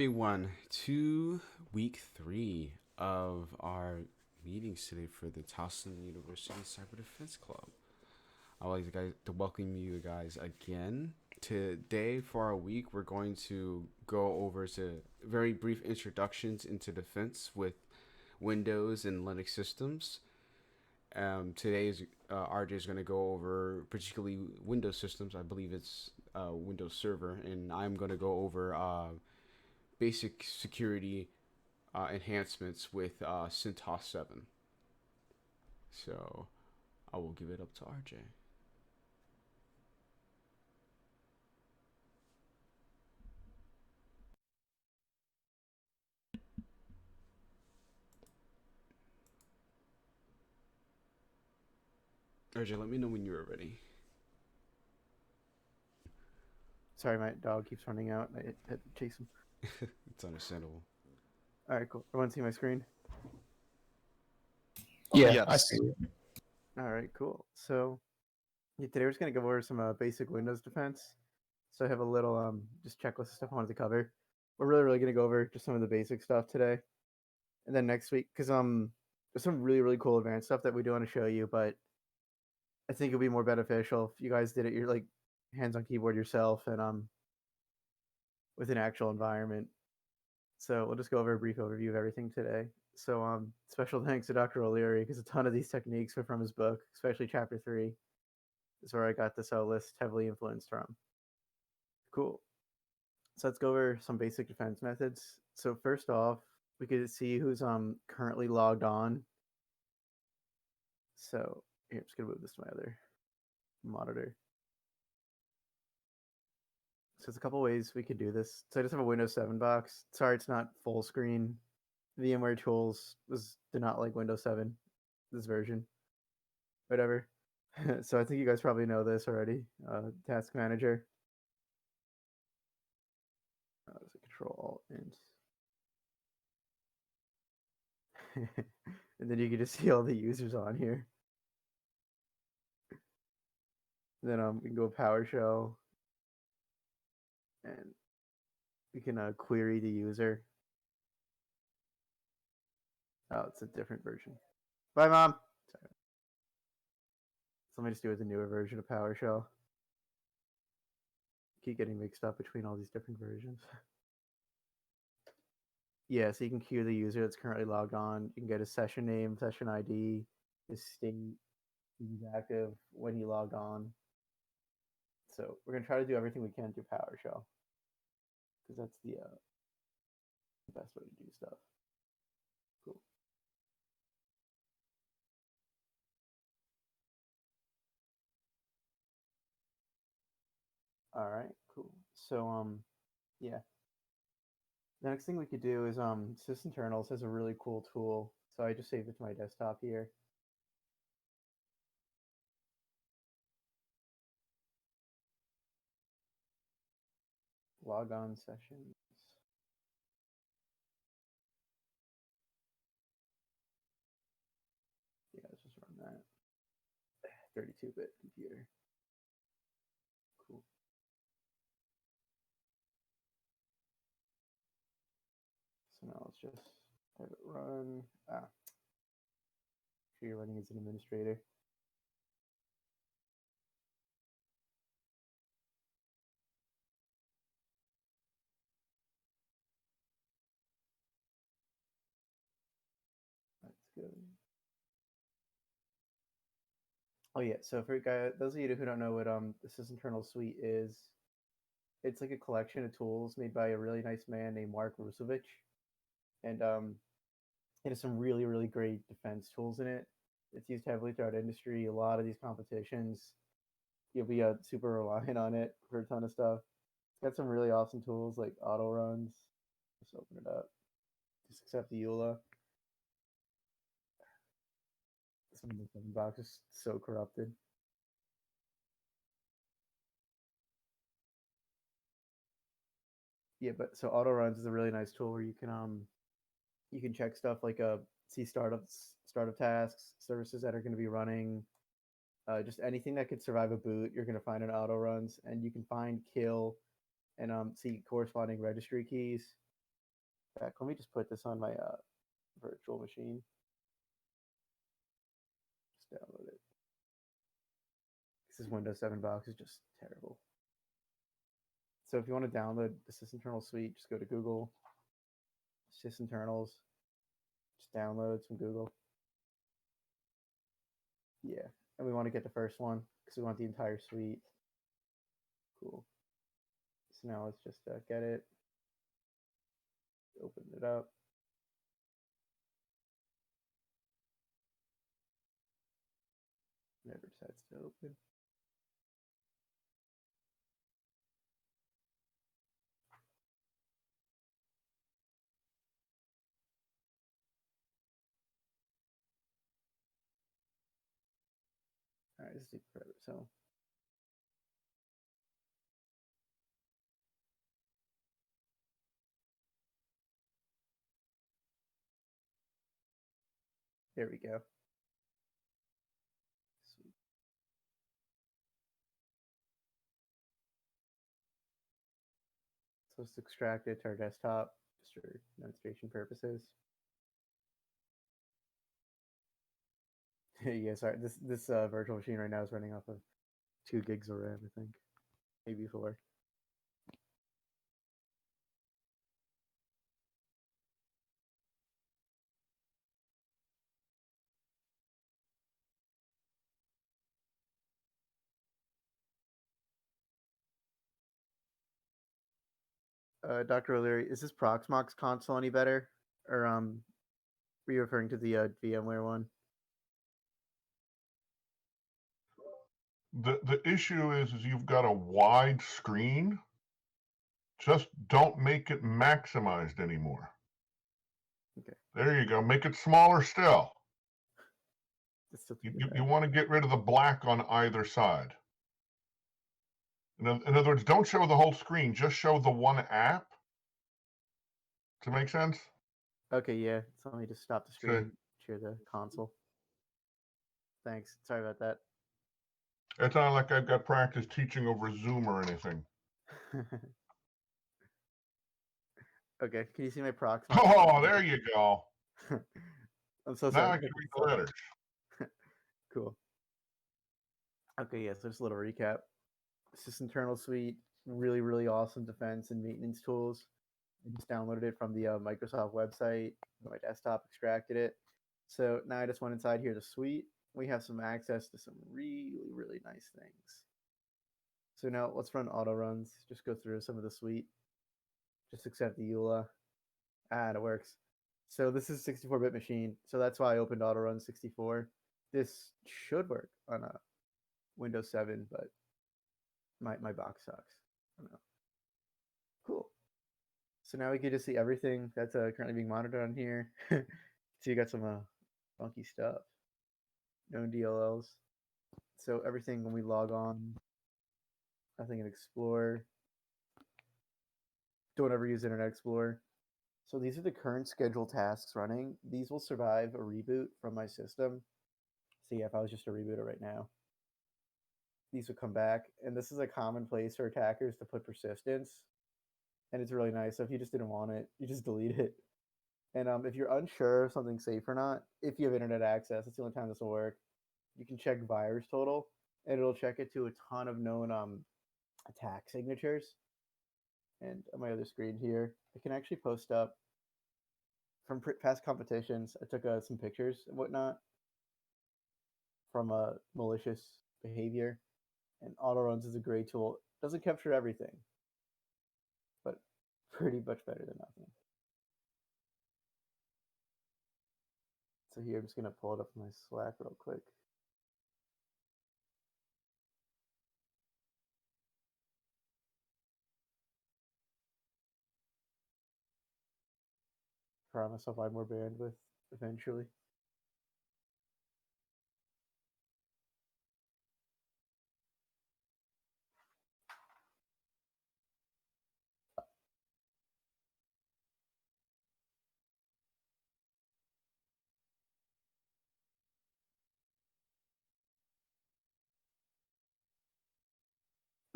Everyone to week 3 of our meetings today for the Towson University Cyber Defense Club. I would like to welcome you guys again. Today for our week, we're going to go over to very brief introductions into defense with Windows and Linux systems. Today is RJ is going to go over particularly Windows systems. I believe it's Windows Server, and I'm going to go over basic security enhancements with CentOS 7. So I will give it up to RJ. RJ, let me know when you're ready. Sorry, my dog keeps running out. I had to chase him. It's understandable. All right, cool. Everyone see my screen? Yeah, I Yes. see it. All right, cool. So today we're just gonna go over some basic Windows defense. So I have a little just checklist of stuff I wanted to cover. We're really gonna go over just some of the basic stuff today, and then next week, because there's some really cool advanced stuff that we do want to show you, but I think it'll be more beneficial if you guys did it. You're like hands on keyboard yourself and with an actual environment. So we'll just go over a brief overview of everything today. So special thanks to Dr. O'Leary because a ton of these techniques are from his book, especially chapter 3. Is where I got this list heavily influenced from. Cool. So let's go over some basic defense methods. So first off, we could see who's currently logged on. So here, I'm just gonna move this to my other monitor. So there's a couple ways we could do this. So I just have a Windows 7 box. Sorry, it's not full screen. VMware Tools did not like Windows 7, this version. Whatever. So I think you guys probably know this already. Task Manager. It's a Control Int. And then you can just see all the users on here. Then we can go PowerShell, and we can query the user. Oh, it's a different version. Bye, Mom. Sorry. So let me just do it with the newer version of PowerShell. Keep getting mixed up between all these different versions. Yeah, so you can queue the user that's currently logged on. You can get his session name, session ID, his state, he's active, when he logged on. So we're going to try to do everything we can through PowerShell because that's the best way to do stuff. Cool. All right, cool. So yeah. The next thing we could do is sysinternals has a really cool tool. So I just saved it to my desktop here. Log on sessions. Yeah, let's just run that. 32-bit computer. Cool. So now let's just have it run. Sure you're running as an administrator. That's good. Oh yeah, so for those of you who don't know what the sysinternal suite is, it's like a collection of tools made by a really nice man named Mark Rusovich, and it has some really great defense tools in it. It's used heavily throughout industry. A lot of these competitions, you'll be super reliant on it for a ton of stuff. It's got some really awesome tools like auto runs. Just open it up. Just accept the EULA. This Windows 7 box is so corrupted. Yeah, but so auto runs is a really nice tool where you can check stuff like see startup tasks, services that are going to be running, just anything that could survive a boot. You're going to find in auto runs, and you can find, kill, and see corresponding registry keys. back. Let me just put this on my virtual machine. Just download it. This is Windows 7 box is just terrible. So if you want to download the sysinternal suite, just go to Google, sysinternals, just download some Google. Yeah, and we want to get the first one because we want the entire suite. Cool. So now let's just get it, open it up. Never decides to open. All right, this is forever. So there we go. Sweet. So let's extract it to our desktop just for demonstration purposes. Yeah, sorry. This virtual machine right now is running off of 2 gigs of RAM, I think, maybe 4. Dr. O'Leary, is this Proxmox console any better, or were you referring to the VMware one? The issue is you've got a wide screen. Just don't make it maximized anymore. Okay. There you go. Make it smaller still. You You want to get rid of the black on either side. In other words, don't show the whole screen. Just show the one app. Does it make sense? Okay, yeah. So let me just stop the screen, share the console. Thanks. Sorry about that. It's not like I've got practice teaching over Zoom or anything. Okay, can you see my Proxmox? Oh, there you go. I'm so Now sorry. I can read the letters. Cool. Okay, yeah, so just a little recap. Sysinternal suite, really, really awesome defense and maintenance tools. I just downloaded it from the Microsoft website on my desktop, extracted it. So now I just went inside here, the suite. We have some access to some really, really nice things. So now let's run auto runs. Just go through some of the suite. Just accept the EULA. And it works. So this is 64-bit machine. So that's why I opened auto run 64. This should work on a Windows 7, but my box sucks. I don't know. Cool. So now we get to see everything that's currently being monitored on here. So you got some funky stuff. Known DLLs. So everything when we log on, nothing in Explorer. Don't ever use Internet Explorer. So these are the current scheduled tasks running. These will survive a reboot from my system. So yeah, if I was just to reboot it right now, these would come back. And this is a common place for attackers to put persistence. And it's really nice. So if you just didn't want it, you just delete it. And if you're unsure if something's safe or not, if you have internet access, that's the only time this will work. You can check virus total, and it'll check it to a ton of known attack signatures. And on my other screen here, I can actually post up from past competitions. I took some pictures and whatnot from malicious behavior, and auto runs is a great tool. Doesn't capture everything, but pretty much better than nothing. So here, I'm just gonna pull it up in my Slack real quick. Promise I'll buy more bandwidth eventually.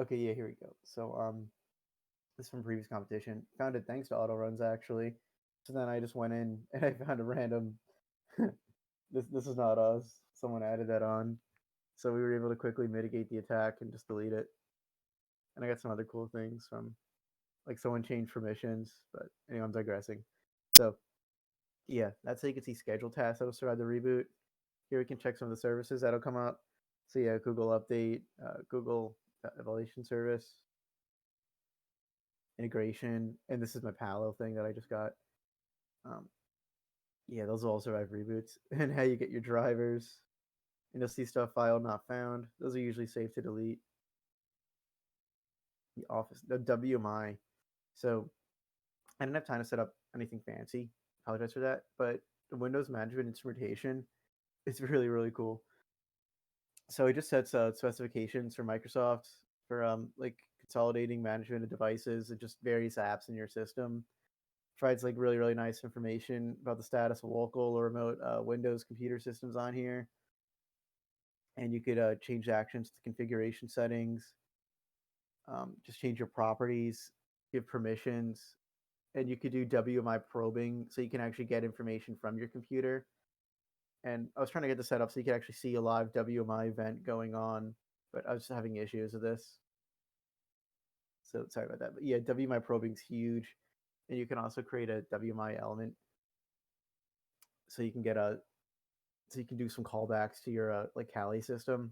Okay, yeah, here we go. So this is from previous competition. Found it thanks to auto runs actually. So then I just went in and I found a random. This is not us. Someone added that on, so we were able to quickly mitigate the attack and just delete it. And I got some other cool things from, like, someone changed permissions. But anyway, I'm digressing. So yeah, that's how you can see scheduled tasks that'll survive the reboot. Here we can check some of the services that'll come up. So yeah, Google Update, Google Evaluation Service, integration, and this is my Palo thing that I just got. Um, yeah, those will all survive reboots. And how you get your drivers. And you'll see stuff file not found. Those are usually safe to delete. The Office, the WMI. So I didn't have time to set up anything fancy. Apologize for that. But the Windows management instrumentation is really, really cool. So it just sets specifications for Microsoft for like consolidating management of devices and just various apps in your system. Provides like really, really nice information about the status of local or remote Windows computer systems on here. And you could change actions to configuration settings, just change your properties, give permissions, and you could do WMI probing so you can actually get information from your computer. And I was trying to get this set up so you could actually see a live WMI event going on, but I was having issues with this. So sorry about that. But yeah, WMI probing is huge. And you can also create a WMI element so you can get a so you can do some callbacks to your like Kali system,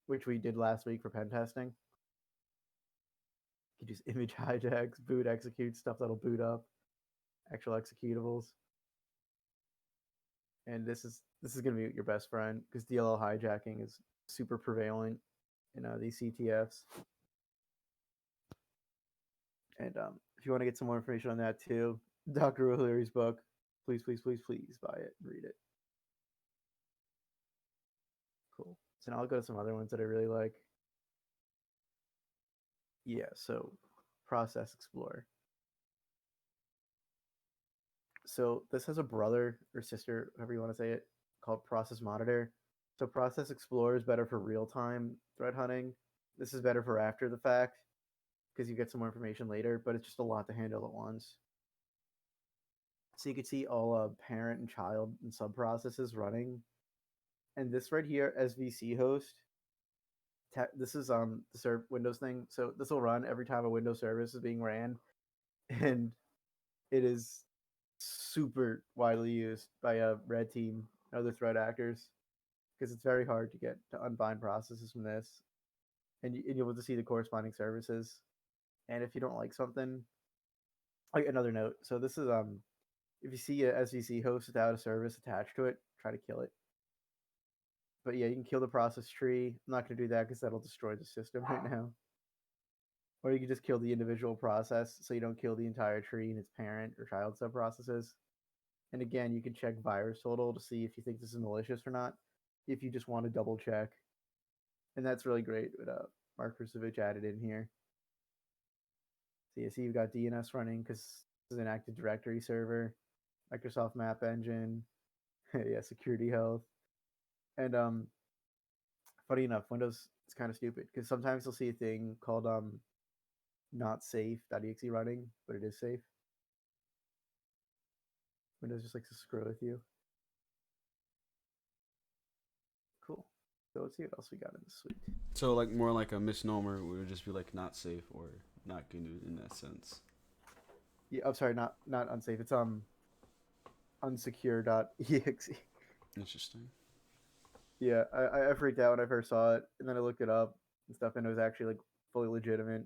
which we did last week for pen testing. You can use image hijacks, boot execute, stuff that'll boot up, actual executables. And this is going to be your best friend because DLL hijacking is super prevalent in these CTFs. And if you want to get some more information on that too, Dr. O'Leary's book, please, please, please, please buy it and read it. Cool. So now I'll go to some other ones that I really like. Yeah, so Process Explorer. So this has a brother or sister, however you want to say it, called Process Monitor. So Process Explorer is better for real-time threat hunting. This is better for after the fact because you get some more information later, but it's just a lot to handle at once. So you can see all parent and child and sub processes running. And this right here, SVC host, this is the Windows thing. So this will run every time a Windows service is being ran. And it is super widely used by a red team and other threat actors because it's very hard to get to unbind processes from this. And you'll be able to see the corresponding services. And if you don't like something, like another note. So this is if you see a SVC host without a service attached to it, try to kill it. But yeah, you can kill the process tree. I'm not going to do that because that'll destroy the system right now. Or you can just kill the individual process so you don't kill the entire tree and its parent or child sub processes. And again, you can check virus total to see if you think this is malicious or not, if you just want to double check. And that's really great with Mark Krusevich added in here. So you see you've got DNS running because this is an Active Directory server, Microsoft Map Engine, yeah, security health. And funny enough, Windows is kind of stupid because sometimes you'll see a thing called not safe.exe running, but it is safe. Windows just likes to screw with you. Cool. So let's see what else we got in the suite. So like more like a misnomer would just be like not safe or not good in that sense. Yeah, I'm sorry, not unsafe. It's unsecure.exe. Interesting. Yeah, I freaked out when I first saw it, and then I looked it up and stuff, and it was actually like fully legitimate.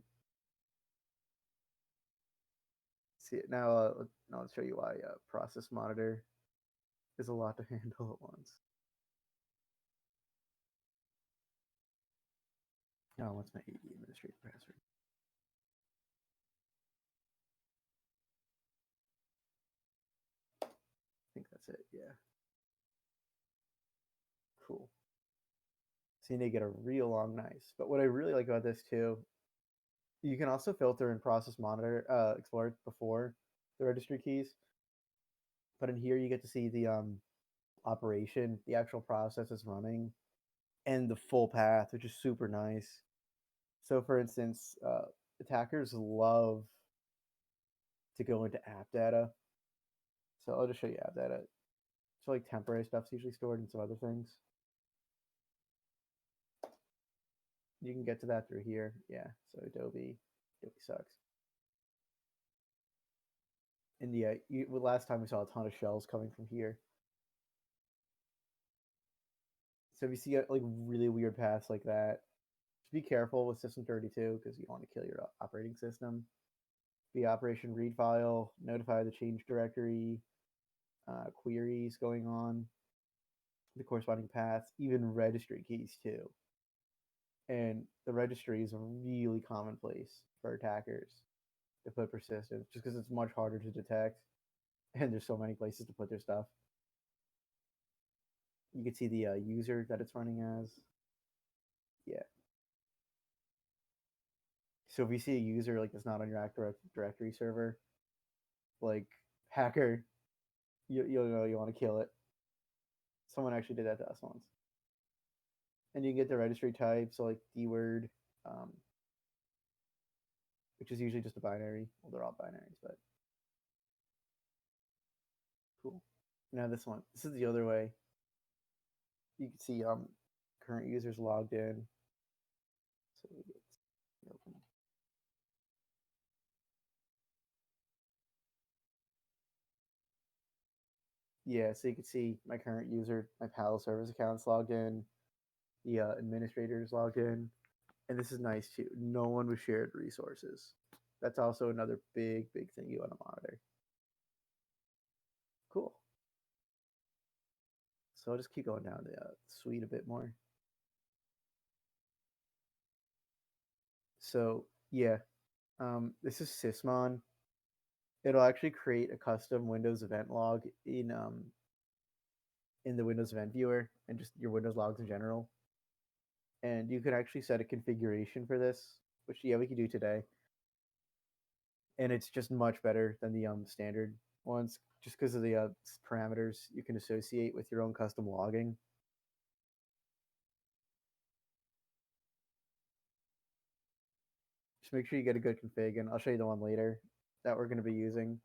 See it now. Now let's show you why Process Monitor is a lot to handle at once. Oh, what's my AD administrator password? I think that's it. Yeah. Cool. So you need to get a real long nice. But what I really like about this too, you can also filter in Process Monitor Explorer before the registry keys. But in here you get to see the operation, the actual process is running, and the full path, which is super nice. So for instance, attackers love to go into app data So I'll just show you app data. So like temporary stuff's usually stored in some other things. You can get to that through here. Yeah, so Adobe sucks. And yeah, last time we saw a ton of shells coming from here. So if you see like really weird paths like that, just be careful with System32 because you don't want to kill your operating system. The operation read file, notify the change directory, queries going on, the corresponding paths, even registry keys too. And the registry is a really common place for attackers to put persistence just because it's much harder to detect and there's so many places to put their stuff. You can see the user that it's running as. Yeah. So if you see a user like that's not on your Active Directory server, like hacker, you'll know you want to kill it. Someone actually did that to us once. And you can get the registry type, so like DWORD, which is usually just a binary. Well, they're all binaries, but cool. Now this one, this is the other way. You can see current users logged in. So we get open. Yeah, so you can see my current user, my Palo service account's logged in, the administrator's logged in, and this is nice too. No one was shared resources. That's also another big thing you want to monitor. Cool. So I'll just keep going down the suite a bit more. So yeah, this is Sysmon. It'll actually create a custom Windows event log in the Windows event viewer and just your Windows logs in general. And you can actually set a configuration for this, which yeah we can do today. And it's just much better than the standard ones, just because of the parameters you can associate with your own custom logging. Just make sure you get a good config, and I'll show you the one later that we're going to be using.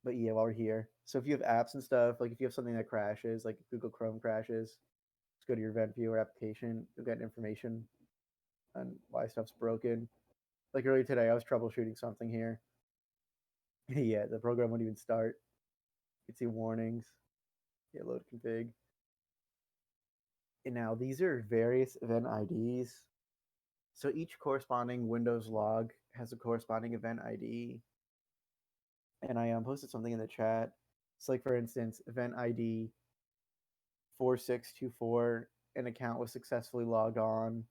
But yeah, while we're here, so if you have apps and stuff, like if you have something that crashes, like Google Chrome crashes, just go to your event viewer application. You'll get information on why stuff's broken. Like earlier today, I was troubleshooting something here. Yeah, the program wouldn't even start. You can see warnings. Yeah, load config. And now these are various event IDs. So each corresponding Windows log has a corresponding event ID. And I posted something in the chat. It's like, for instance, event ID 4624, an account was successfully logged on.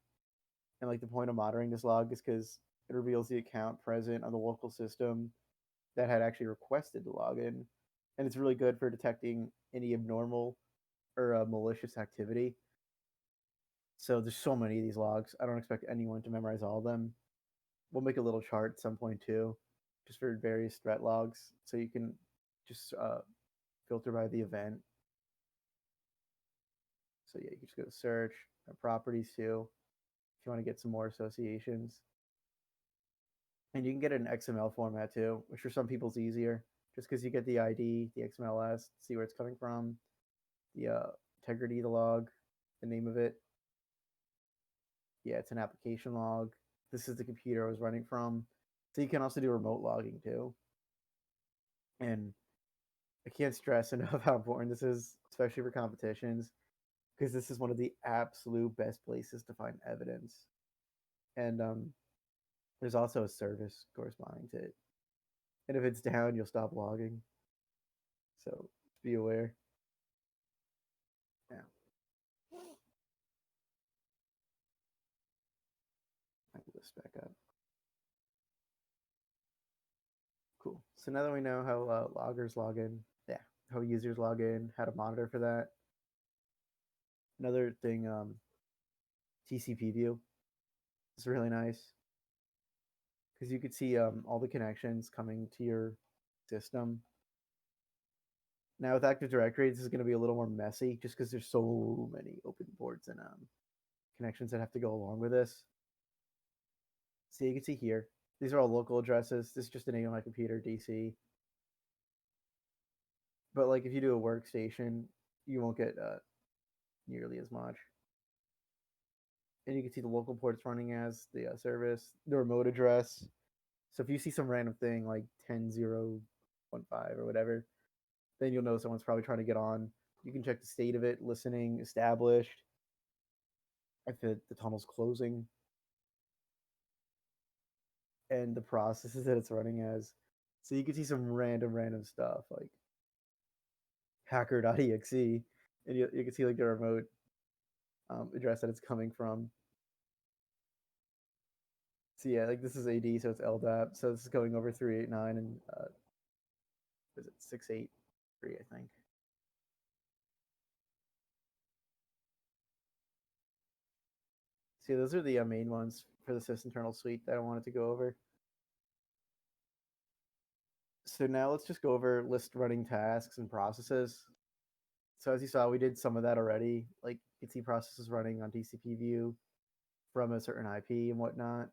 And like the point of monitoring this log is because it reveals the account present on the local system that had actually requested to log in. And it's really good for detecting any abnormal or malicious activity. So there's so many of these logs. I don't expect anyone to memorize all of them. We'll make a little chart at some point too, just for various threat logs, so you can just filter by the event. So yeah, you can just go to search, properties too, if you want to get some more associations. And you can get it in XML format too, which for some people's easier, just because you get the ID, the XMLS, see where it's coming from, the integrity of the log, the name of it. Yeah, it's an application log. This is the computer I was running from. So you can also do remote logging too. And I can't stress enough how important this is, especially for competitions, because this is one of the absolute best places to find evidence. And there's also a service corresponding to it. And if it's down, you'll stop logging. So be aware. Now, I can list back up. Cool. So now that we know how loggers log in, how users log in, how to monitor for that. Another thing, TCP View is really nice because you could see all the connections coming to your system. Now with Active Directory, this is going to be a little more messy just because there's so many open ports and connections that have to go along with this. So you can see here, these are all local addresses. This is just the name of my computer, DC. But like if you do a workstation, you won't get nearly as much. And you can see the local port it's running as, the service, the remote address. So if you see some random thing like 10.0.15 or whatever, then you'll know someone's probably trying to get on. You can check the state of it, listening, established, if the tunnel's closing, and the processes that it's running as. So you can see some random stuff like hacker.exe, and you can see like the remote address that it's coming from. So yeah, like this is AD, so it's LDAP. So this is going over 389 and is it 683, I think. See, those are the main ones for the sysinternal suite that I wanted to go over. So now let's just go over list running tasks and processes. So as you saw, we did some of that already. Like you can see processes running on Tcp View from a certain IP and whatnot.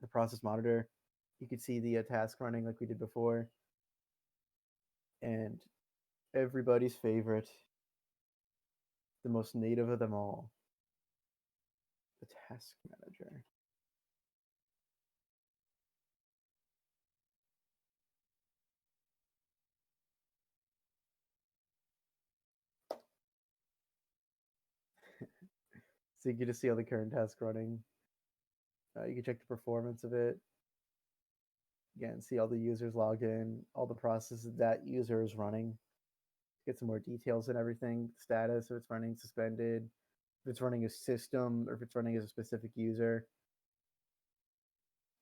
The process monitor, you could see the task running like we did before. And everybody's favorite, the most native of them all, the task manager. So you can just see all the current tasks running. You can check the performance of it. Again, see all the users logged in, all the processes that user is running. Get some more details and everything, status, if it's running suspended, if it's running a system, or if it's running as a specific user,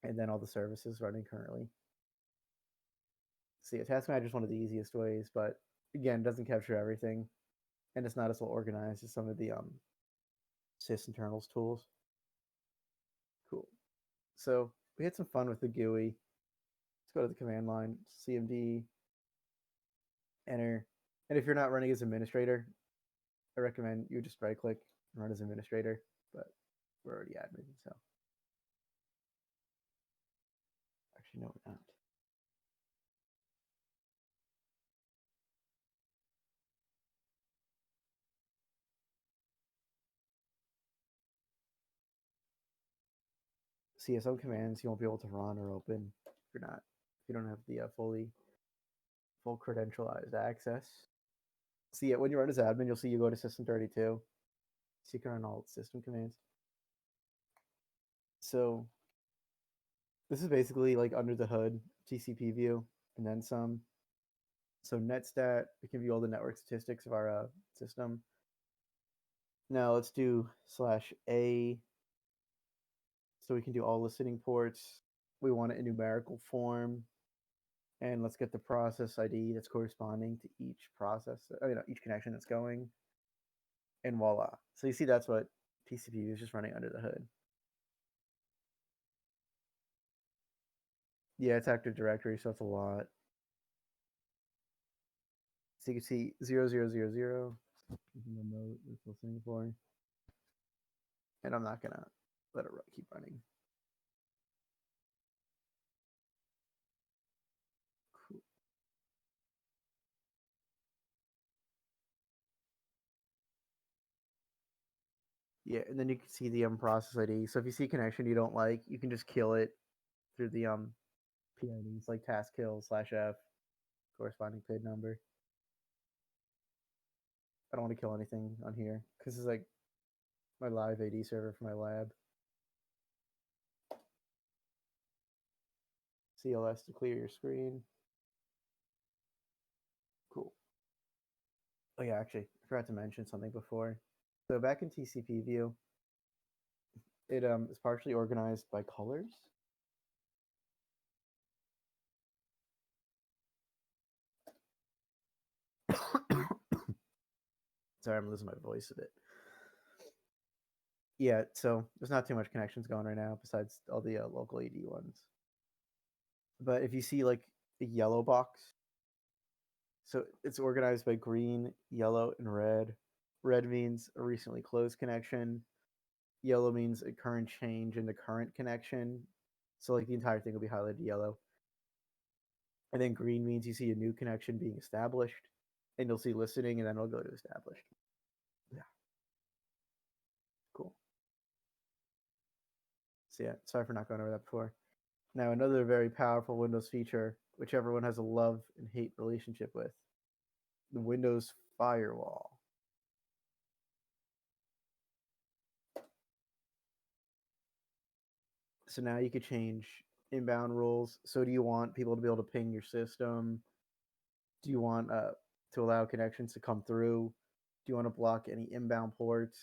and then all the services running currently. See, a task manager is one of the easiest ways, but again, it doesn't capture everything, and it's not as well organized as some of the sysinternals tools. Cool. So we had some fun with the GUI. Let's go to the command line, CMD, enter. And if you're not running as administrator, I recommend you just right click and run as administrator, but we're already admin, so. Actually, no, we're not. See, some commands you won't be able to run or open if you're not, if you don't have the full credentialized access. See, when you run as admin, you'll see you go to system32. So you can run all system commands. So this is basically like under the hood TCP view and then some. So netstat, we can view all the network statistics of our system. Now let's do /a. So we can do all listening ports. We want it in numerical form. And let's get the process ID that's corresponding to each process, each connection that's going. And voila. So you see that's what TCP is just running under the hood. Yeah, it's Active Directory, so it's a lot. So you can see 0000 remote it's listening for. And I'm not gonna let it keep running. Cool. Yeah, and then you can see the process ID. So if you see a connection you don't like, you can just kill it through the PIDs like task kill /f corresponding PID number. I don't want to kill anything on here because it's like my live AD server for my lab. CLS to clear your screen. Cool. Oh yeah, actually, I forgot to mention something before. So back in TCP View, it is partially organized by colors. Sorry, I'm losing my voice a bit. Yeah, so there's not too much connections going right now besides all the local AD ones. But if you see like a yellow box, so it's organized by green, yellow, and red. Red means a recently closed connection. Yellow means a current change in the current connection. So like the entire thing will be highlighted yellow. And then green means you see a new connection being established, and you'll see listening, and then it'll go to established. Yeah. Cool. So yeah, sorry for not going over that before. Now, another very powerful Windows feature, which everyone has a love and hate relationship with, the Windows Firewall. So now you could change inbound rules. So do you want people to be able to ping your system? Do you want to allow connections to come through? Do you want to block any inbound ports?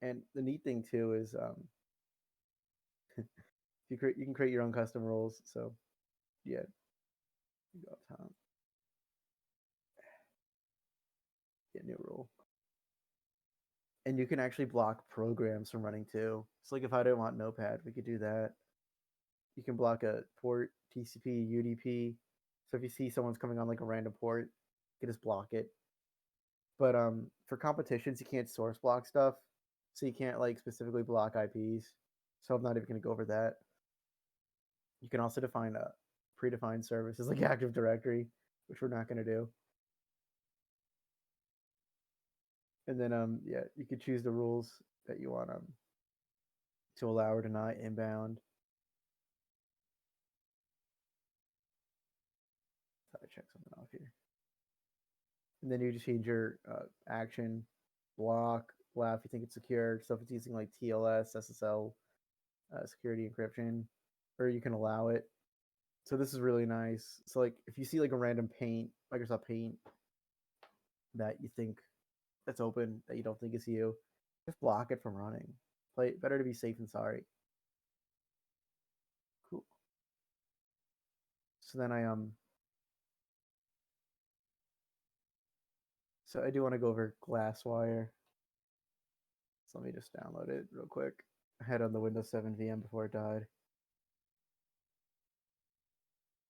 And the neat thing too is you can create your own custom rules. So yeah, you go up top. Get new rule. And you can actually block programs from running too. It's like if I didn't want Notepad, we could do that. You can block a port, TCP, UDP. So if you see someone's coming on like a random port, you can just block it. But for competitions, you can't source block stuff. So you can't like specifically block IPs. So I'm not even going to go over that. You can also define a predefined services like Active Directory, which we're not going to do. And then yeah, you could choose the rules that you want to allow or deny inbound. Thought I checked something off here. And then you just change your action, block, allow if you think it's secure. So if it's using like TLS, SSL, security encryption, or you can allow it. So this is really nice. So like if you see like a random paint, Microsoft Paint that you think that's open that you don't think is you, just block it from running. Play better to be safe than sorry. Cool. So then so I do want to go over Glasswire. So let me just download it real quick. I had on the Windows 7 VM before it died.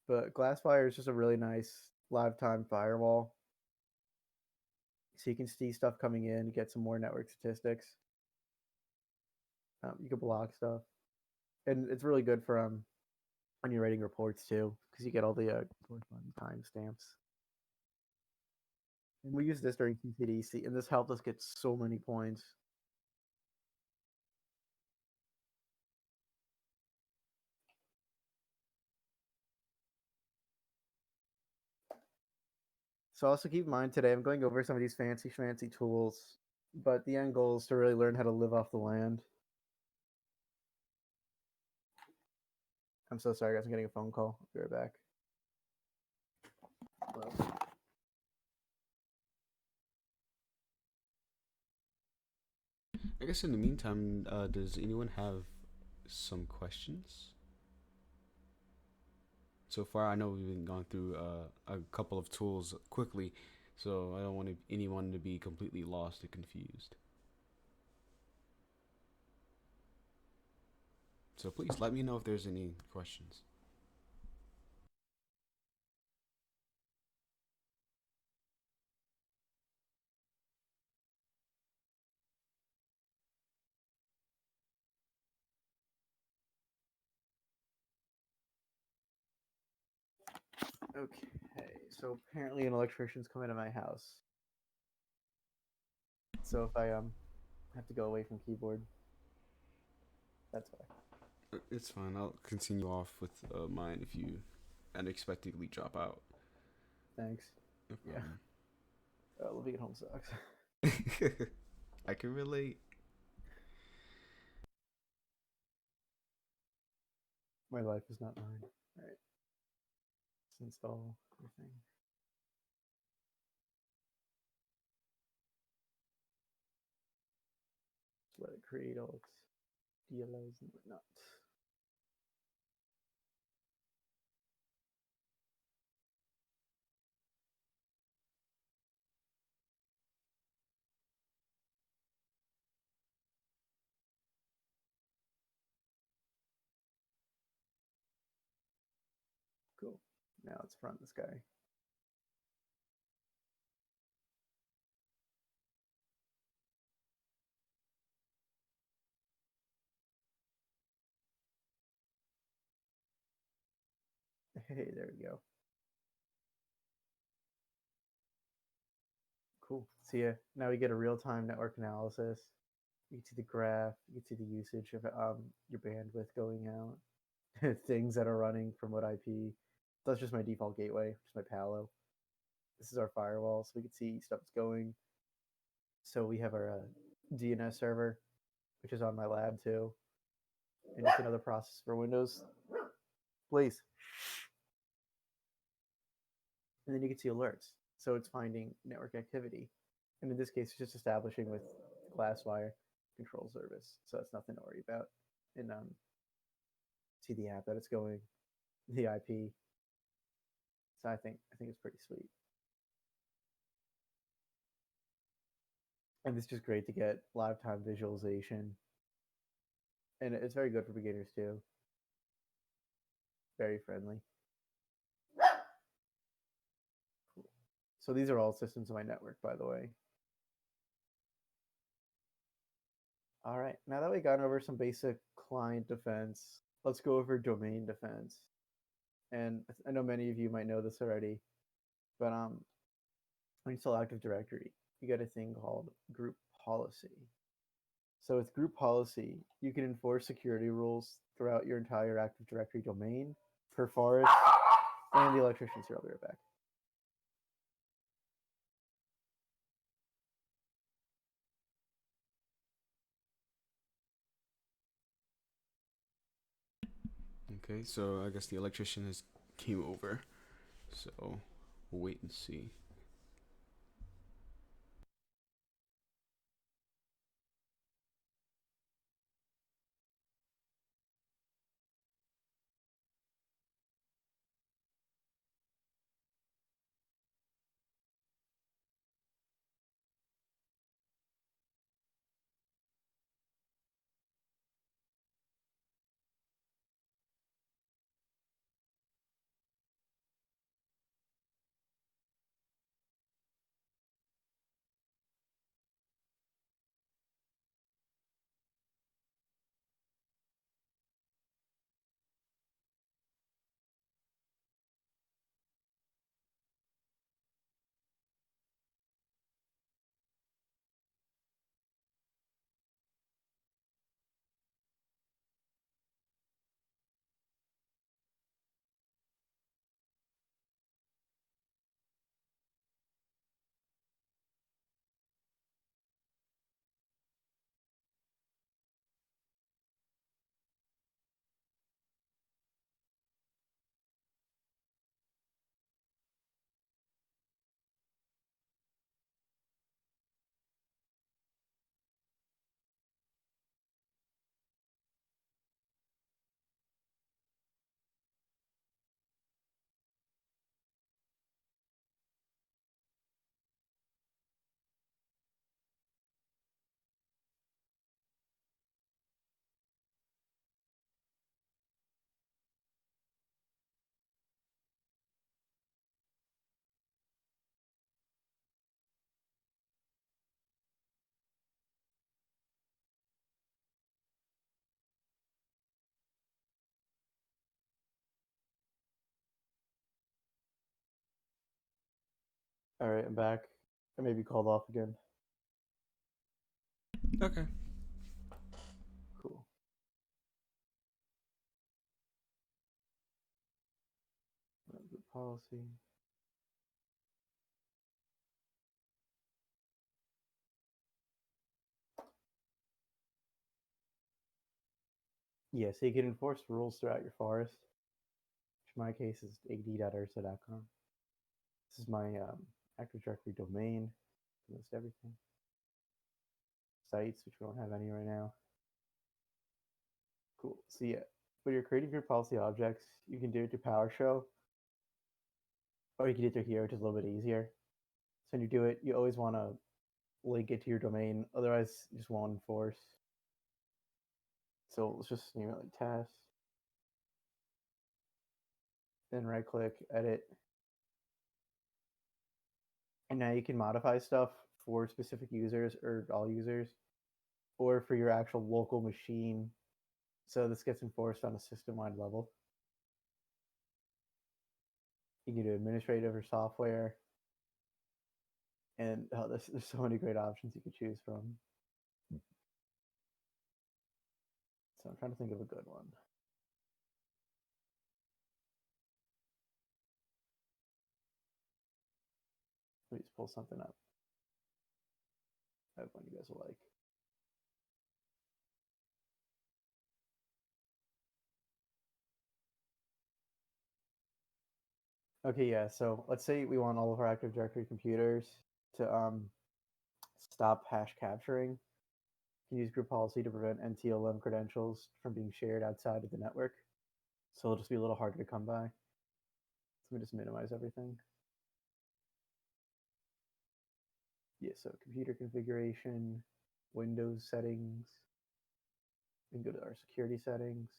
But Glasswire is just a really nice live time firewall. So you can see stuff coming in, get some more network statistics. You can block stuff. And it's really good for when you're writing reports too, because you get all the corresponding timestamps. And we use this during TCDC, and this helped us get so many points. So also keep in mind today, I'm going over some of these fancy schmancy tools, but the end goal is to really learn how to live off the land. I'm so sorry, guys. I'm getting a phone call. I'll be right back. Hello. I guess in the meantime, does anyone have some questions? So far, I know we've been gone through a couple of tools quickly, so I don't want anyone to be completely lost or confused. So please let me know if there's any questions. Okay, so apparently an electrician's coming to my house. So if I have to go away from keyboard, that's why. It's fine. I'll continue off with mine if you unexpectedly drop out. Thanks. No Yeah. Living at home sucks. I can relate. My life is not mine. All right. Let's install everything. Let it create all its DLLs and whatnot. Cool. Now let's front this guy. Hey, there we go. Cool. So yeah, now we get a real-time network analysis. You can see the graph. You can see the usage of your bandwidth going out, things that are running from what IP. That's just my default gateway, just my Palo. This is our firewall, so we can see stuff that's going. So we have our DNS server, which is on my lab too, and just another process for Windows. Please. And then you can see alerts. So it's finding network activity. And in this case, it's just establishing with Glasswire control service. So that's nothing to worry about. And see the app that it's going, the IP. So I think it's pretty sweet. And it's just great to get live time visualization. And it's very good for beginners too. Very friendly. Cool. So these are all systems in my network, by the way. All right, now that we've gone over some basic client defense, let's go over domain defense. And I know many of you might know this already, but when you install Active Directory, you get a thing called group policy. So with group policy, you can enforce security rules throughout your entire Active Directory domain per forest and the electricians here. I'll be right back. Okay, so I guess the electrician has came over. So we'll wait and see. All right, I'm back. I may be called off again. Okay. Cool. Group policy. Yeah, so you can enforce rules throughout your forest, which in my case is ad.ursa.com. This is my Active Directory domain. List everything. Sites, which we don't have any right now. Cool. So yeah, when you're creating your policy objects, you can do it through PowerShell, or you can do it through here, which is a little bit easier. So when you do it, you always want to link it to your domain, otherwise you just won't enforce. So let's just name it like test. Then right click, edit. And now you can modify stuff for specific users or all users, or for your actual local machine. So this gets enforced on a system-wide level. You can do administrative or software. And there's so many great options you could choose from. So I'm trying to think of a good one. Let me just pull something up. I have one you guys will like. Okay, yeah. So let's say we want all of our Active Directory computers to stop hash capturing. You can use group policy to prevent NTLM credentials from being shared outside of the network. So it'll just be a little harder to come by. So let me just minimize everything. Yeah, so computer configuration, Windows settings. We can go to our security settings.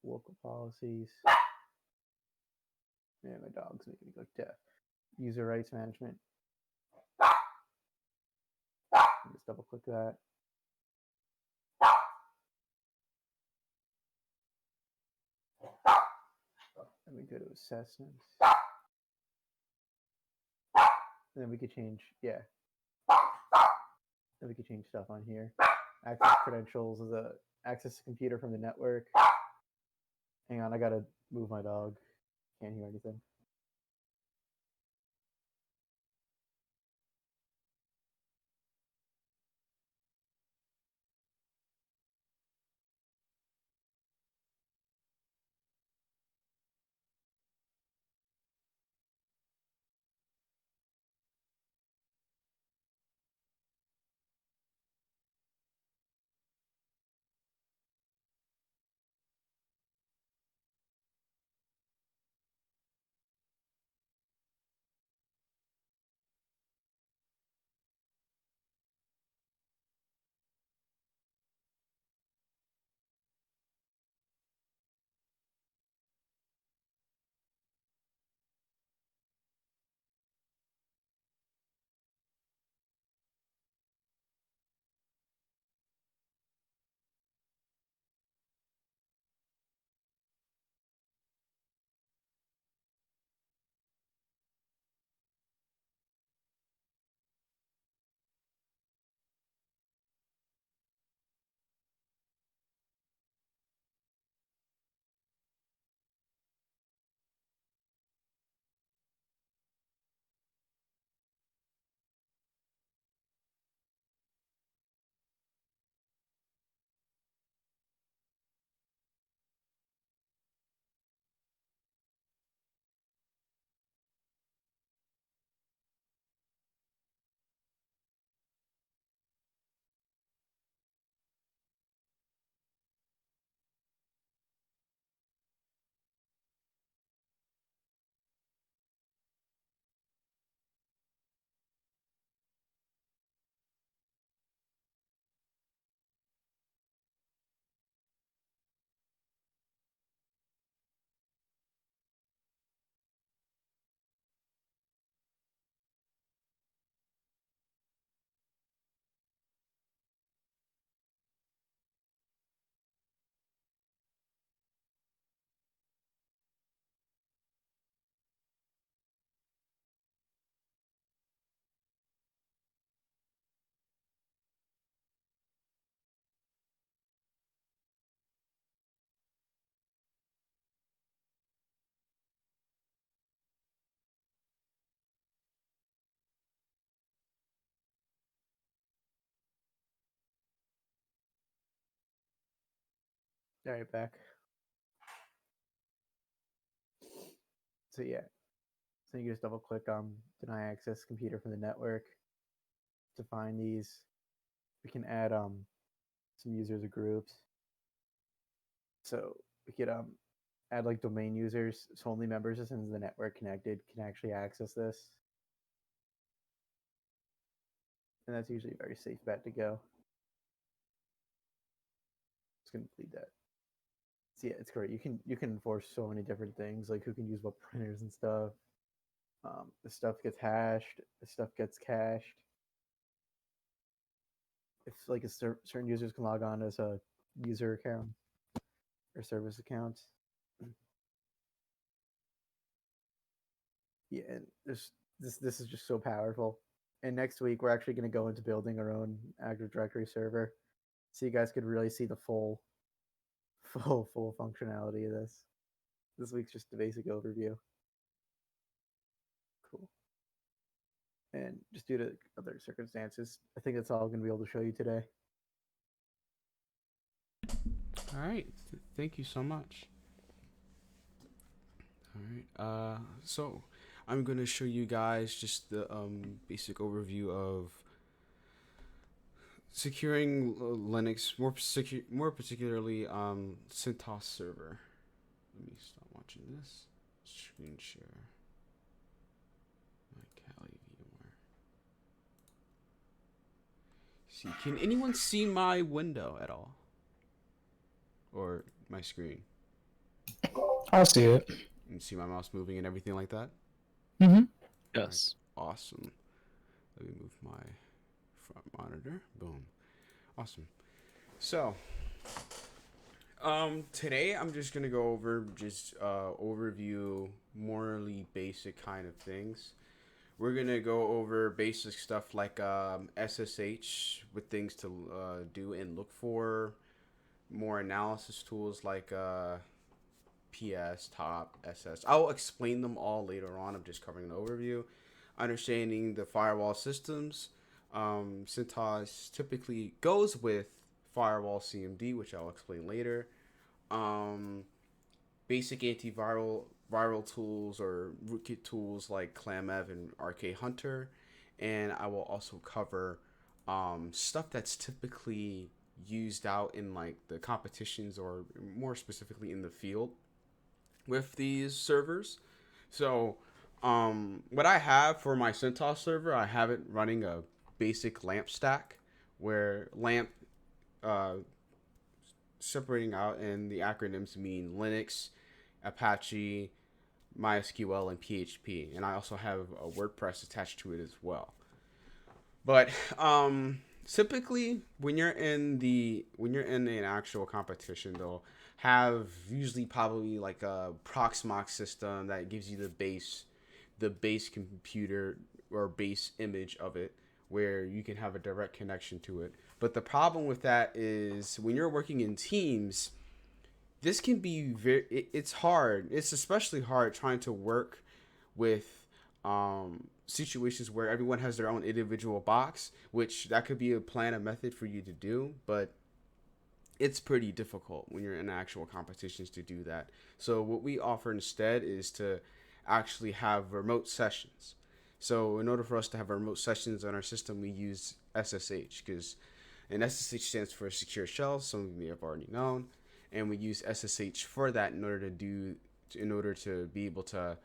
Local policies. Yeah, my dog's making me go deaf. User rights management. Just double click that. Then we go to assessments. And then we could change, yeah. Then we could change stuff on here. Access credentials is a access computer from the network. Hang on, I gotta move my dog. Can't hear anything. All right, back. So yeah, so you just double click deny access computer from the network to find these. We can add some users or groups. So we could add like domain users, so only members as soon as the network connected can actually access this. And that's usually a very safe bet to go. Just gonna delete that. So yeah, it's great. You can enforce so many different things, like who can use what printers and stuff. The stuff gets hashed. The stuff gets cached. If like certain users can log on as a user account or service account. Yeah, and this is just so powerful. And next week we're actually going to go into building our own Active Directory server, so you guys could really see the full functionality of this. This week's just a basic overview. Cool. And just due to other circumstances, I think that's all I'm going to be able to show you today. All right. Thank you so much. All right. So I'm going to show you guys just the basic overview of securing Linux, more particularly CentOS server. Let me stop watching this. Screen share. My Kali VMware. See, can anyone see my window at all? Or my screen? I see it. You can see my mouse moving and everything like that? Mm-hmm. Yes. Right. Awesome. Let me move my front monitor. Boom. Awesome. So, today I'm just gonna go over just overview morally basic kind of things. We're gonna go over basic stuff like SSH with things to do and look for, more analysis tools like PS, Top, SS. I'll explain them all later on. I'm just covering an overview. Understanding the firewall systems. CentOS typically goes with Firewall CMD, which I'll explain later. Basic viral tools or rootkit tools like ClamEv and RK Hunter. And I will also cover stuff that's typically used out in like the competitions or more specifically in the field with these servers. So what I have for my CentOS server, I have it running a basic LAMP stack where LAMP separating out, and the acronyms mean Linux, Apache, MySQL, and PHP. And I also have a WordPress attached to it as well. But typically when you're in an actual competition, they'll have usually probably like a Proxmox system that gives you the base computer or base image of it, where you can have a direct connection to it. But the problem with that is when you're working in teams, this can be it's hard. It's especially hard trying to work with situations where everyone has their own individual box, which that could be a plan, a method for you to do, but it's pretty difficult when you're in actual competitions to do that. So what we offer instead is to actually have remote sessions. So in order for us to have remote sessions on our system, we use SSH, and SSH stands for Secure Shell. Some of you may have already known, and we use SSH for that in order to be able to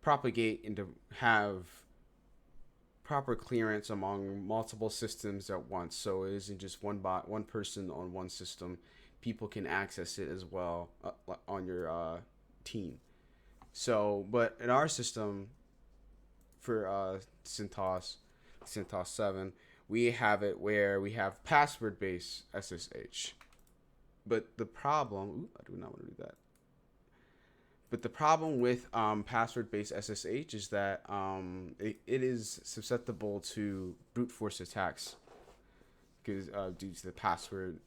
propagate and to have proper clearance among multiple systems at once. So it isn't just one person on one system. People can access it as well on your team. So, but in our system for CentOS 7, we have it where we have password-based SSH. But the problem, I do not want to do that. But the problem with password-based SSH is that it is susceptible to brute force attacks because due to the password,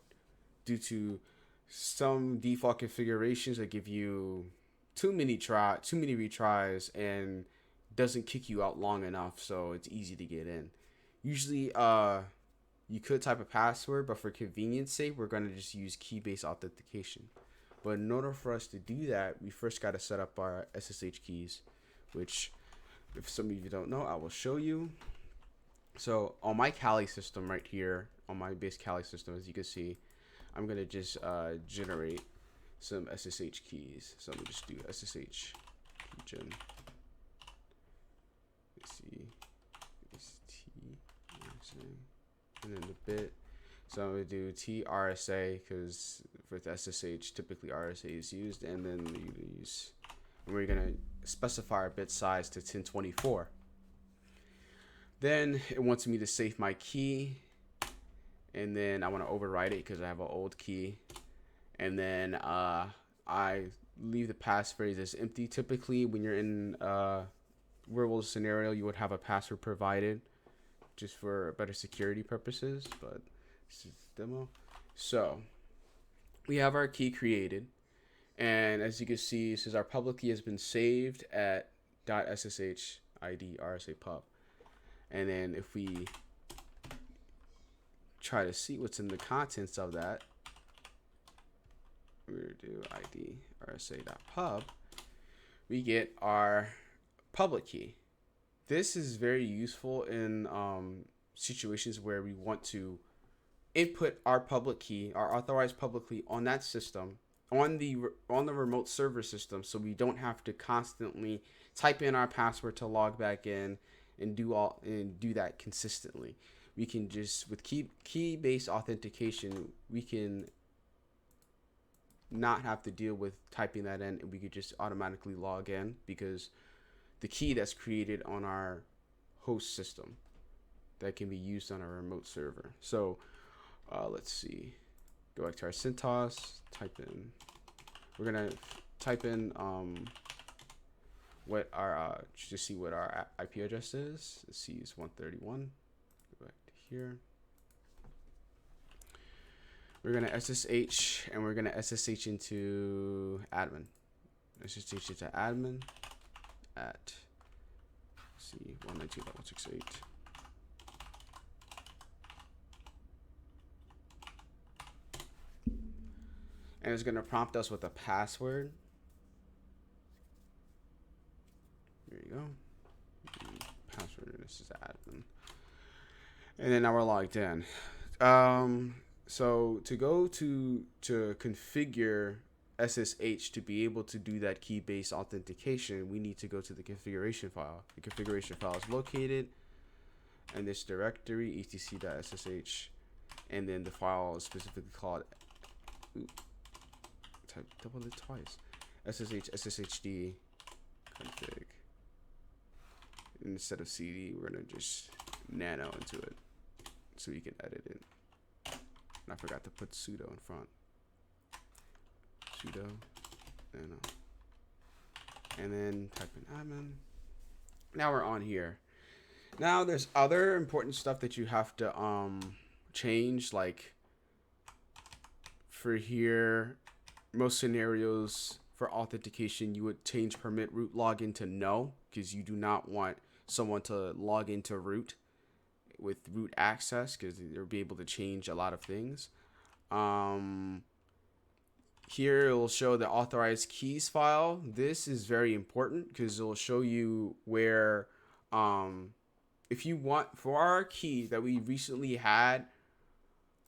due to some default configurations that give you too many retries and doesn't kick you out long enough, so it's easy to get in. Usually, you could type a password, but for convenience sake, we're gonna just use key-based authentication. But in order for us to do that, we first got to set up our SSH keys, which, if some of you don't know, I will show you. So on my Kali system right here, on my base Kali system, as you can see, I'm going to just generate some SSH keys. So let me just do SSH keygen. Let's see. It's T, and then the bit. So I'm going to do TRSA because with SSH, typically RSA is used, and then we're going to specify our bit size to 1024. Then it wants me to save my key, and then I want to overwrite it because I have an old key. And then I leave the passphrase as empty. Typically, when you're in real world scenario, you would have a password provided just for better security purposes, but this is demo. So we have our key created, and as you can see, it says our public key has been saved at .ssh id rsa pub. And then if we try to see what's in the contents of that, we do id rsa.pub, we get our public key. This is very useful in situations where we want to input our public key, our authorized public key, on that system, on the remote server system, so we don't have to constantly type in our password to log back in and do that consistently. We can just, with key-based authentication, we can not have to deal with typing that in, and we could just automatically log in because the key that's created on our host system that can be used on a remote server. So let's see, go back to our CentOS, we're gonna type in what our just see what our IP address is. Let's see, it's 131. Go back to here. We're gonna SSH, and we're gonna SSH into admin. SSH into admin at, let's see, 192.168. And it's gonna prompt us with a password. There you go. Password. This is admin. And then now we're logged in. So to go to configure SSH to be able to do that key-based authentication, we need to go to the configuration file. The configuration file is located in this directory, etc.ssh, and then the file is specifically called, double it twice, sshd config. Instead of cd, we're gonna just nano into it so you can edit it. And I forgot to put sudo in front. Sudo nano, and then type in admin. Now we're on here. Now there's other important stuff that you have to change, like for here, most scenarios for authentication, you would change permit root login to no, because you do not want someone to log into root with root access, because they'll be able to change a lot of things. Here it will show the authorized keys file. This is very important because it will show you where, if you want, for our key that we recently had,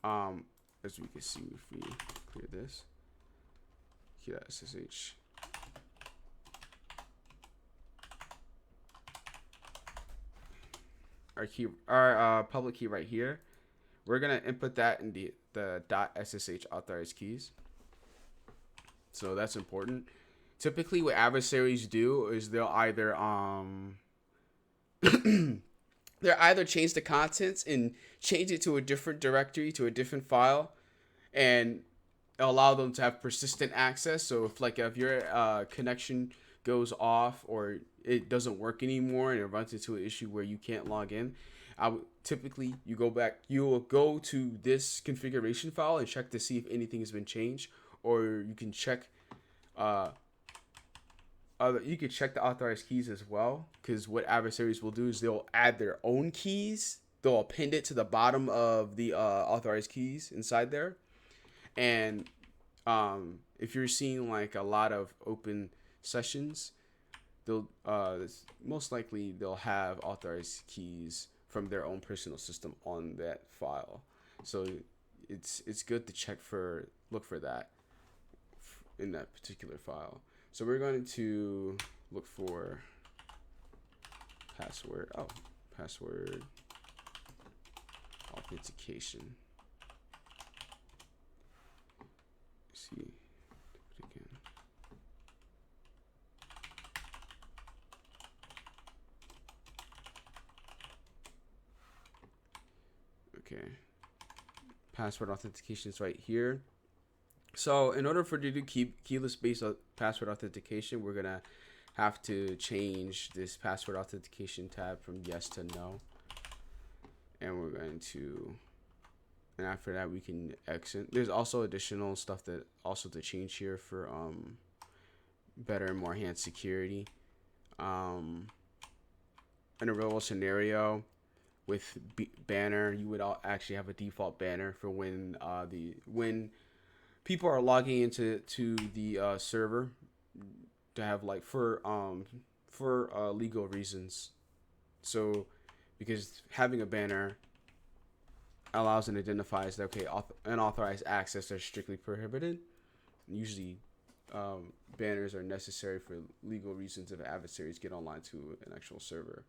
as we can see if we clear this, key.ssh. Our public key right here, we're gonna input that in the .ssh authorized keys. So that's important. Typically what adversaries do is they'll either change the contents and change it to a different directory, to a different file, and allow them to have persistent access. So if your connection goes off or it doesn't work anymore and it runs into an issue where you can't log in, typically you will go to this configuration file and check to see if anything has been changed, or you can check the authorized keys as well, because what adversaries will do is they'll add their own keys, they'll append it to the bottom of the authorized keys inside there. And if you're seeing like a lot of open sessions, they'll most likely they'll have authorized keys from their own personal system on that file. So it's good to look for that in that particular file. So we're going to look for password authentication. Let's see it again. Okay, password authentication is right here. So in order for you to do keyless based password authentication, we're gonna have to change this password authentication tab from yes to no. And we're going to, and after that we can exit. There's also additional stuff that also to change here for better and more enhanced security. In a real world scenario with banner, you would actually have a default banner for when people are logging into the server to have like for legal reasons. So because having a banner allows and identifies that, okay, unauthorized access are strictly prohibited. Usually banners are necessary for legal reasons if adversaries get online to an actual server.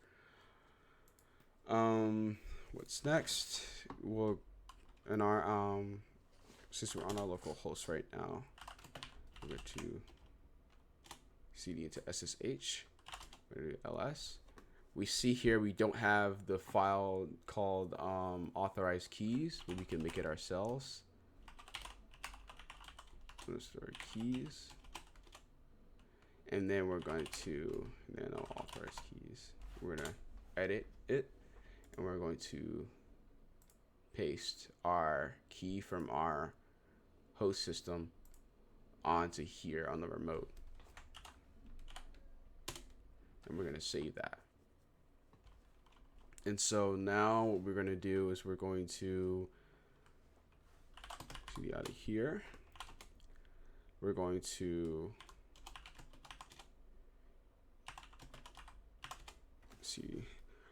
What's next? We'll in our since we're on our local host right now, we'll go to cd into SSH, go to ls. We see here we don't have the file called authorized keys, but we can make it ourselves. Let's start keys, and then we're going to nano authorized keys. We're gonna edit it, and we're going to paste our key from our host system onto here on the remote, and we're gonna save that. And so now what we're going to do is we're going to see out of here. We're going to see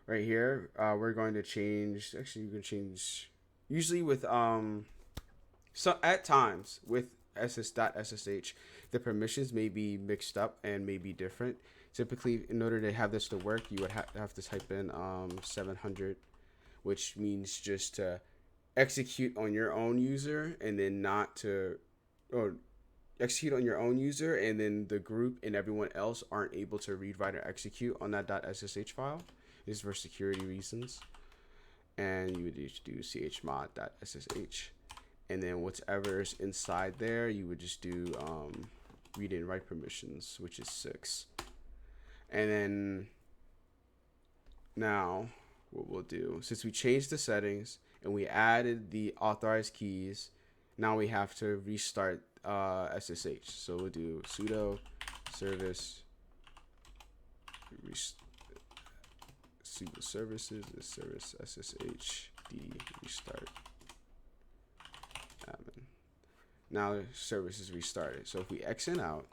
right here. We're going to change. Actually, you can change. Usually with so at times with ss.ssh, the permissions may be mixed up and may be different. Typically, in order to have this to work, you would have to type in 700, which means just to execute on your own user and then not to, or execute on your own user and then the group and everyone else aren't able to read, write, or execute on that .ssh file. This is for security reasons. And you would just do chmod.ssh. And then whatever's inside there, you would just do read and write permissions, which is 6. And then now what we'll do, since we changed the settings and we added the authorized keys, now we have to restart SSH. So we'll do sudo service sudo services is service SSH d restart admin. Now the service is restarted. So if we exit out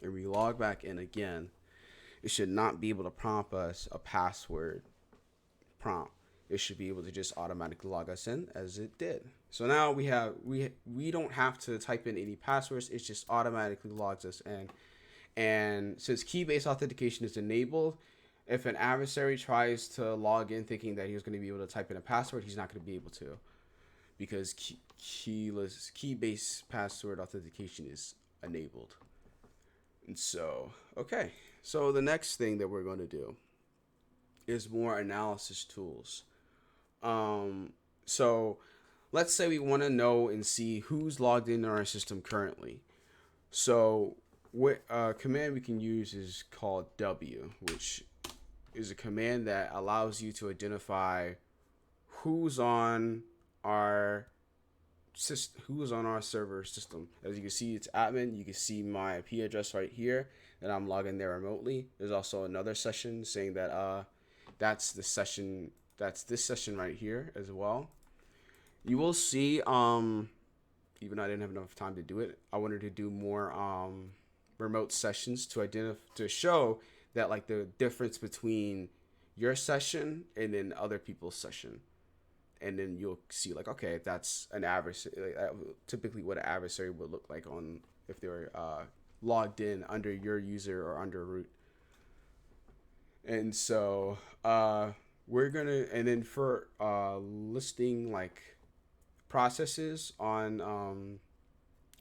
and we log back in again, it should not be able to prompt us a password prompt. It should be able to just automatically log us in as it did. So now we don't have to type in any passwords. It just automatically logs us in. And since key-based authentication is enabled, if an adversary tries to log in thinking that he was going to be able to type in a password, he's not going to be able to, because key-based password authentication is enabled. And so, okay. So the next thing that we're going to do is more analysis tools. So let's say we want to know and see who's logged into our system currently. So what command we can use is called W, which is a command that allows you to identify who's on our system, who's on our server system. As you can see, it's admin. You can see my IP address right here that I'm logging there remotely. There's also another session saying that that's the session, that's this session right here as well. You will see even though I didn't have enough time to do it, I wanted to do more remote sessions to show that like the difference between your session and then other people's session. And then you'll see like, okay, that's an adversary, like, typically what an adversary would look like on if they were logged in under your user or under root. And so we're gonna, and then for listing like processes on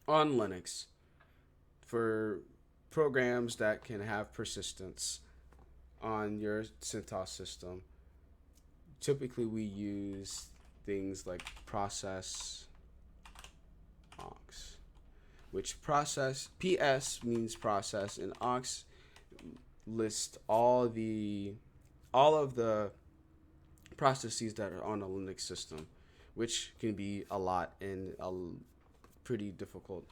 Linux for programs that can have persistence on your CentOS system, typically we use things like process aux, which PS means process and aux list all of the processes that are on a Linux system, which can be a lot and pretty difficult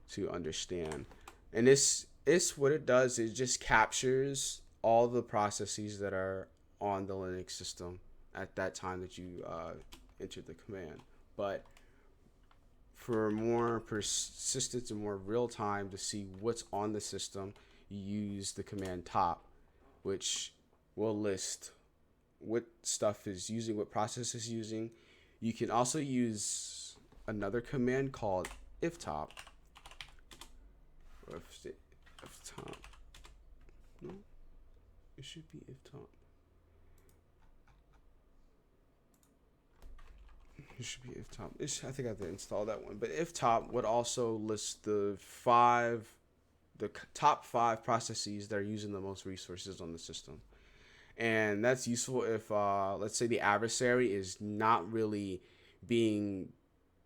to understand. And this is what it does. It just captures all the processes that are on the Linux system at that time that you entered the command. But for more persistence and more real time to see what's on the system, you use the command top, which will list what stuff is using, what process is using. You can also use another command called iftop. Or iftop. No, it should be iftop. It should be iftop. I think I have to install that one. But iftop would also list the top 5 processes that are using the most resources on the system. And that's useful if, let's say, the adversary is not really being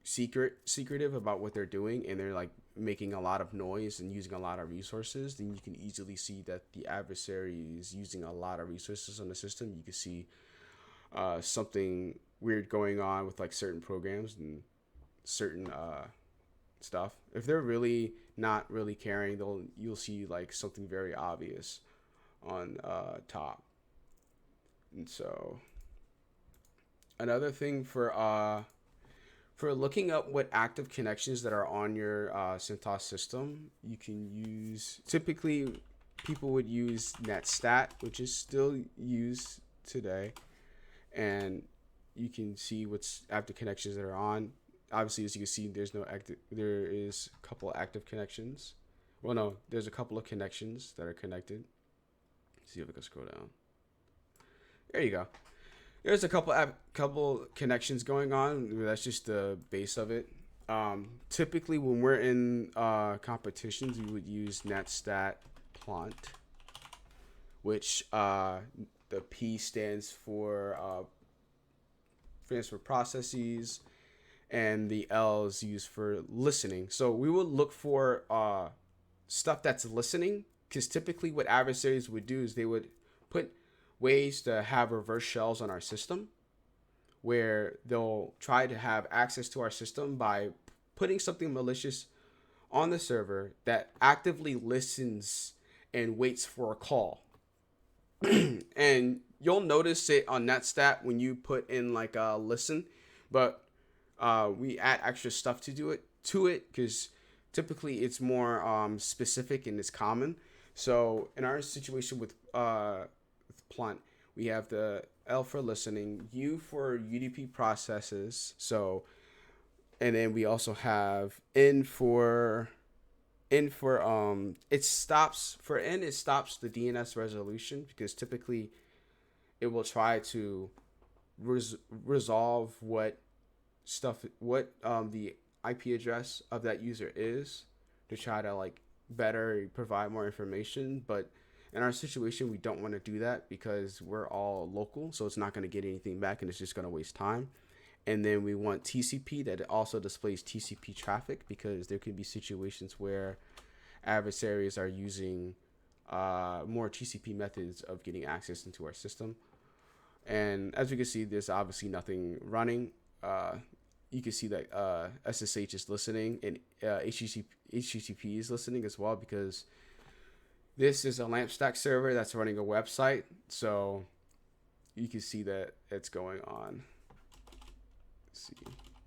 secretive about what they're doing, and they're like making a lot of noise and using a lot of resources. Then you can easily see that the adversary is using a lot of resources on the system. You can see something weird going on with like certain programs and certain stuff. If they're really not really caring, you'll see like something very obvious on top. And so another thing for looking up what active connections that are on your CentOS system, you can use, typically people would use netstat, which is still used today, and you can see what's active connections that are on. Obviously, as you can see, there is a couple of active connections. Well, no, there's a couple of connections that are connected. Let's see if I can scroll down. There you go. There's a couple connections going on. That's just the base of it. Typically, when we're in competitions, we would use netstat plant, which the P stands for processes, and the L is used for listening. So we would look for stuff that's listening, because typically what adversaries would do is they would put ways to have reverse shells on our system, where they'll try to have access to our system by putting something malicious on the server that actively listens and waits for a call. And you'll notice it on netstat when you put in like a listen, but we add extra stuff to it because typically it's more specific and it's common. So in our situation with Plant, we have the L for listening, U for UDP processes. So, and then we also have N for it stops the DNS resolution, because typically it will try to resolve what the IP address of that user is, to try to like better provide more information. But in our situation, we don't want to do that because we're all local, so it's not going to get anything back and it's just going to waste time. And then we want TCP that also displays TCP traffic, because there could be situations where adversaries are using more TCP methods of getting access into our system. And as we can see, there's obviously nothing running. You can see that SSH is listening, and HTTP is listening as well, because this is a LAMP stack server that's running a website. So you can see that it's going on. Let's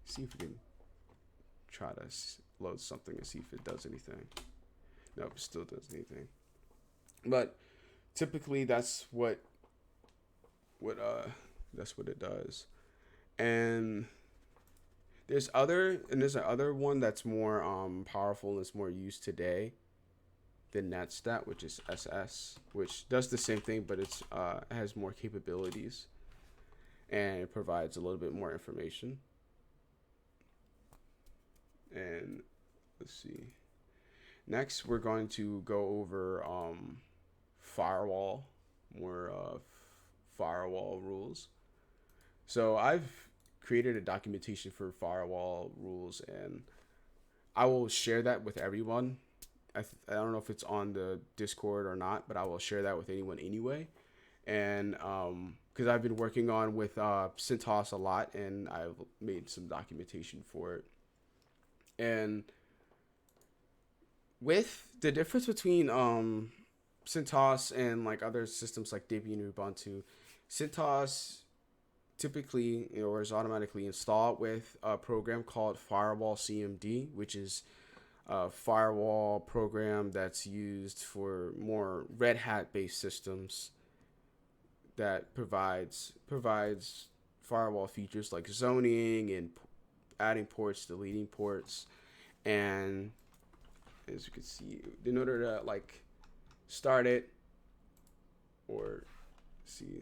see if we can try to load something and see if it does anything. Nope, it still does anything. But typically that's what it does. And there's another one that's more powerful and is more used today than netstat, which is SS, which does the same thing, but it has more capabilities and it provides a little bit more information. And let's see. Next, we're going to go over firewall rules. So I've created a documentation for firewall rules, and I will share that with everyone. I don't know if it's on the Discord or not, but I will share that with anyone anyway. And because I've been working on with CentOS a lot, and I've made some documentation for it. And with the difference between CentOS and like other systems like Debian and Ubuntu, CentOS typically or is automatically installed with a program called Firewall CMD, which is a firewall program that's used for more Red Hat based systems that provides firewall features like zoning and adding ports, deleting ports, and as you can see, in order to like start it or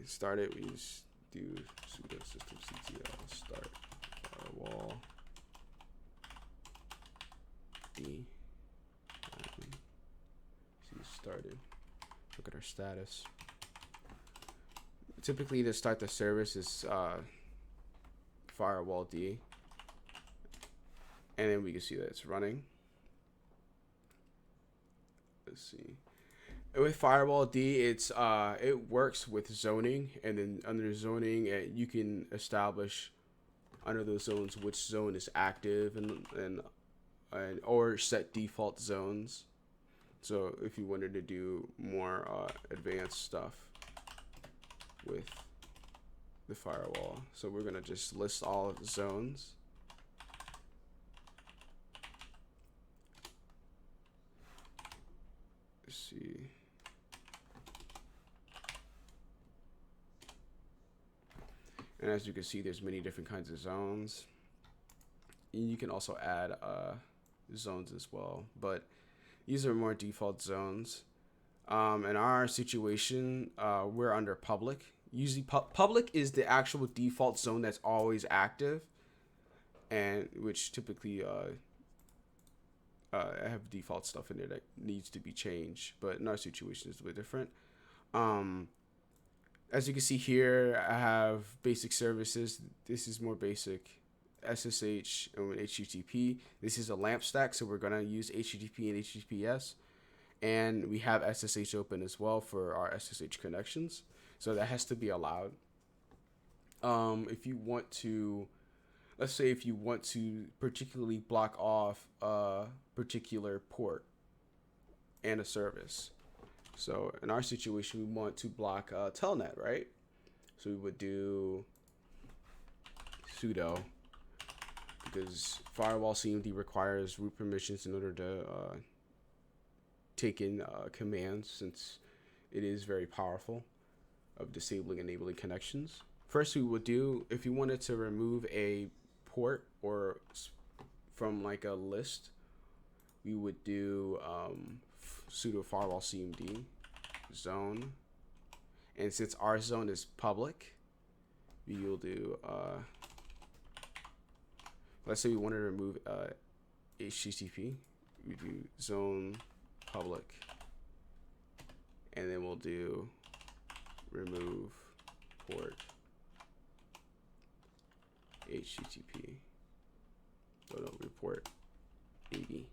start it, we just do sudo systemctl start firewall d. See, started. Look at our status. Typically, to start the service is firewall d, and then we can see that it's running. Let's see. With Firewall D, it works with zoning, and then under zoning, you can establish under those zones which zone is active and or set default zones. So if you wanted to do more advanced stuff with the firewall, so we're gonna just list all of the zones. Let's see. And as you can see, there's many different kinds of zones. And you can also add zones as well, but these are more default zones. In our situation, we're under public. Usually public is the actual default zone that's always active, and which typically have default stuff in there that needs to be changed. But in our situation, it's a bit different. As you can see here, I have basic services. This is more basic. SSH and HTTP. This is a LAMP stack, so we're going to use HTTP and HTTPS. And we have SSH open as well for our SSH connections. So that has to be allowed. If you want to, let's say if you want to particularly block off a particular port and a service. So in our situation, we want to block telnet, right? So we would do sudo, because firewall CMD requires root permissions in order to take in commands, since it is very powerful of disabling and enabling connections. First, we would do, if you wanted to remove a port or from like a list, we would do sudo firewall CMD zone, and since our zone is public, we will do let's say we want to remove HTTP, we do zone public, and then we'll do remove port HTTP. So no, report ad.tcp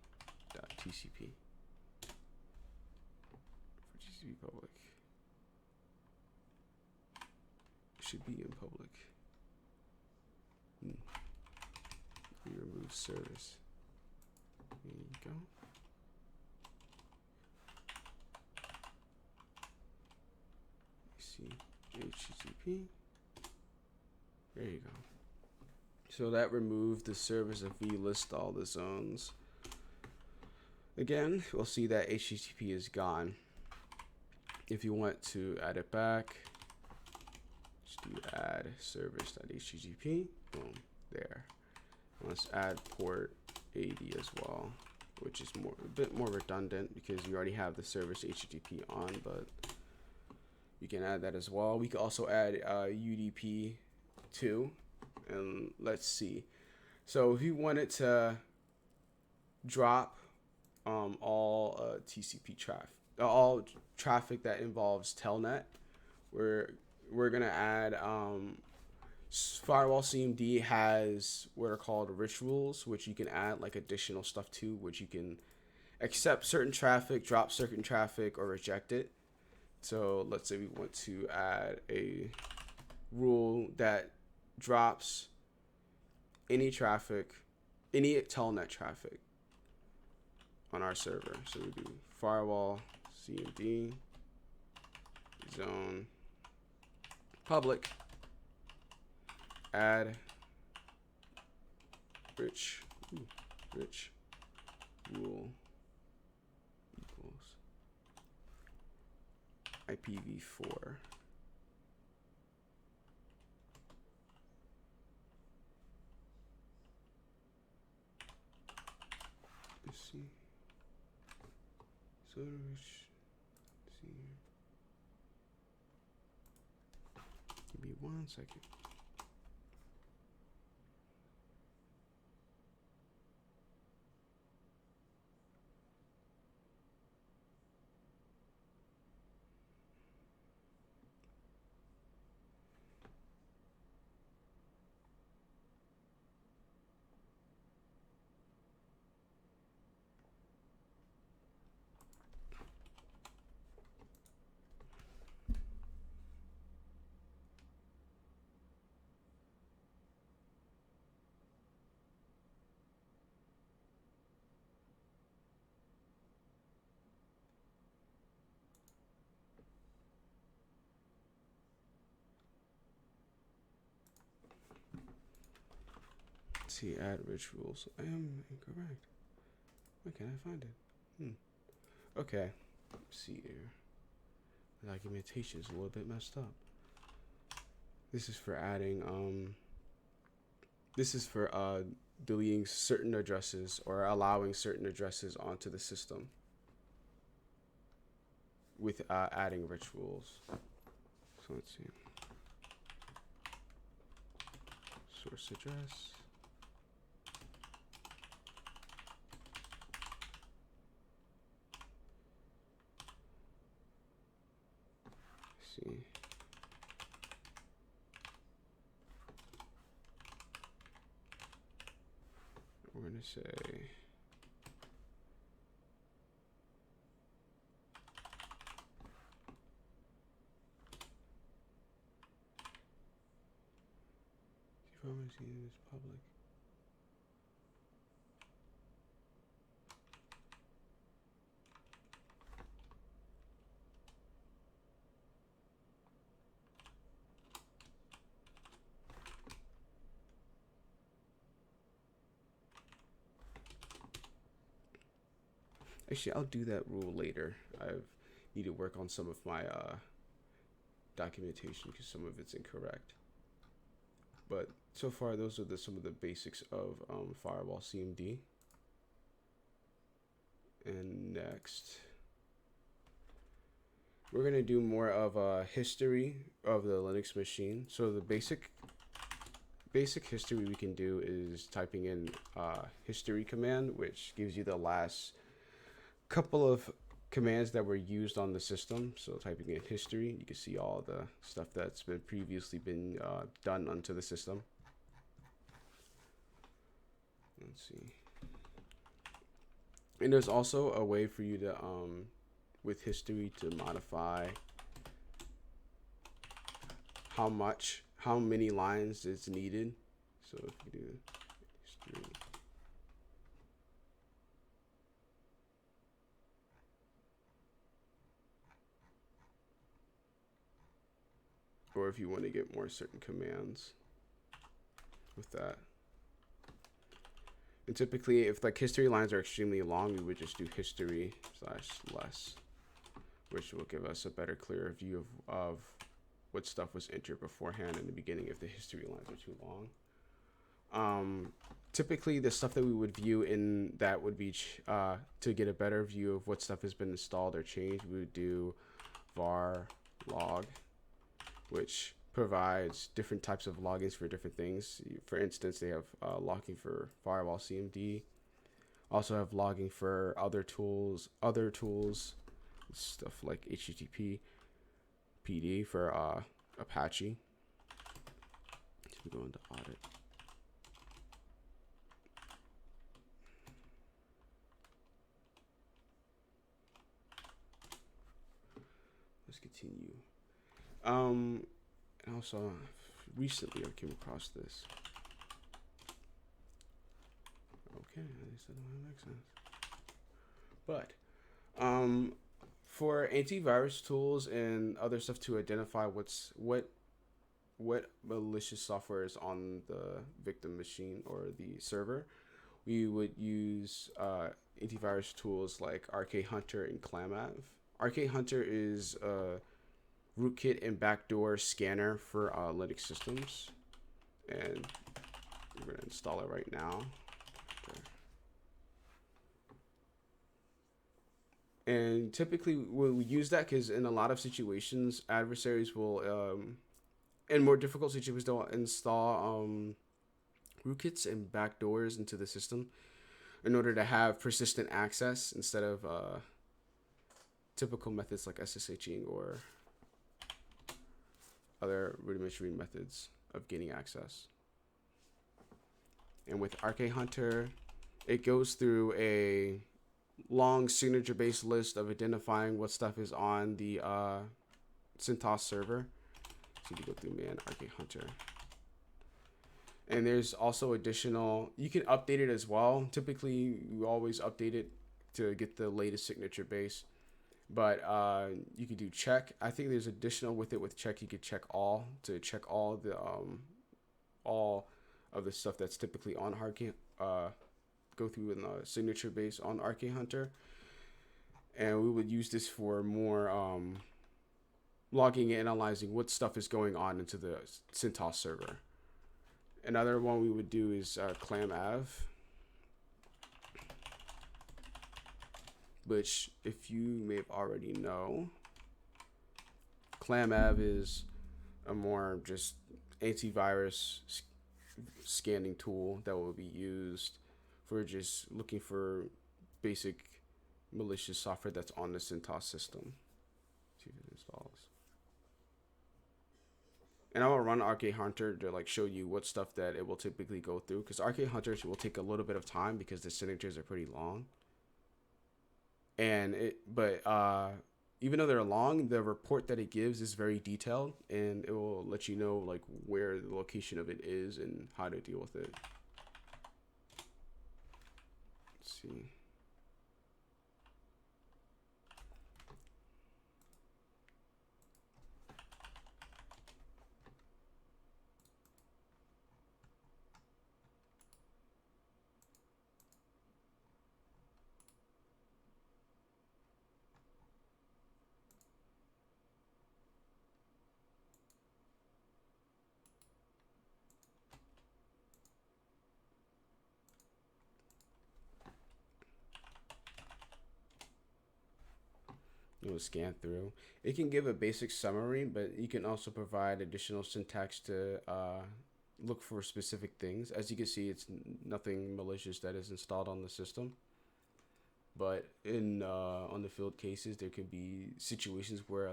for TCP public. It should be in public. We remove service. There you go. See HTTP. There you go. So that removed the service if we list all the zones. Again, we'll see that HTTP is gone. If you want to add it back, just do add service.http. Boom, there. Let's add port 80 as well, which is a bit more redundant because you already have the service HTTP on, but you can add that as well. We can also add UDP 2, and let's see. So if you wanted to drop all TCP traffic, all traffic that involves telnet, we're gonna add Firewall CMD has what are called rich rules, which you can add like additional stuff to, which you can accept certain traffic, drop certain traffic, or reject it. So let's say we want to add a rule that drops any traffic, any telnet traffic on our server. So we do firewall CMD zone public add rich rule equals IPv4. Let's see. So rich. Let's see here. Give me 1 second. See, add rich rules. I am incorrect. Where can I find it? Okay. Let's see here. The documentation is a little bit messed up. This is for adding this is for deleting certain addresses or allowing certain addresses onto the system with adding rich rules. So let's see. Source address. See. We're going to say is public. Actually, I'll do that rule later. I need to work on some of my documentation because some of it's incorrect. But so far, those are some of the basics of Firewall CMD. And next, we're going to do more of a history of the Linux machine. So the basic history we can do is typing in history command, which gives you the last couple of commands that were used on the system. So typing in history, you can see all the stuff that's been previously been done onto the system. Let's see. And there's also a way for you to with history to modify how many lines is needed. So if you do history, or if you want to get more certain commands with that. And typically, if like history lines are extremely long, we would just do history/less, which will give us a better, clearer view of what stuff was entered beforehand in the beginning if the history lines are too long. Typically, the stuff that we would view in that would be to get a better view of what stuff has been installed or changed. We would do var log, which provides different types of logins for different things. For instance, they have logging for Firewall CMD. Also have logging for other tools, stuff like HTTP PD for Apache. So we go into audit. let's continue. And also recently I came across this. Okay, at least that don't make sense. But for antivirus tools and other stuff to identify what malicious software is on the victim machine or the server, we would use antivirus tools like RKHunter and ClamAv. RKHunter is a rootkit and backdoor scanner for Linux systems, and we're going to install it right now. And typically we use that because in a lot of situations, adversaries will, in more difficult situations, they'll install rootkits and backdoors into the system in order to have persistent access instead of typical methods like SSHing or other rudimentary methods of gaining access. And with RKHunter, it goes through a long signature-based list of identifying what stuff is on the CentOS server. So you go through man RKHunter. And there's also additional, you can update it as well. Typically, you always update it to get the latest signature base. But you can do check. I think there's additional with it with check. You could check all to check all of the stuff that's typically on RK. Go through in the signature base on RKHunter. And we would use this for more logging and analyzing what stuff is going on into the CentOS server. Another one we would do is ClamAv, which, if you may have already know, ClamAv is a more just antivirus scanning tool that will be used for just looking for basic malicious software that's on the CentOS system. See if it installs. And I will run RKHunter to like show you what stuff that it will typically go through, because RKHunter will take a little bit of time because the signatures are pretty long. And even though they're long, the report that it gives is very detailed, and it will let you know like where the location of it is and how to deal with it. Let's see. It will scan through. It can give a basic summary, but you can also provide additional syntax to look for specific things. As you can see, it's nothing malicious that is installed on the system. But in on the field cases, there could be situations where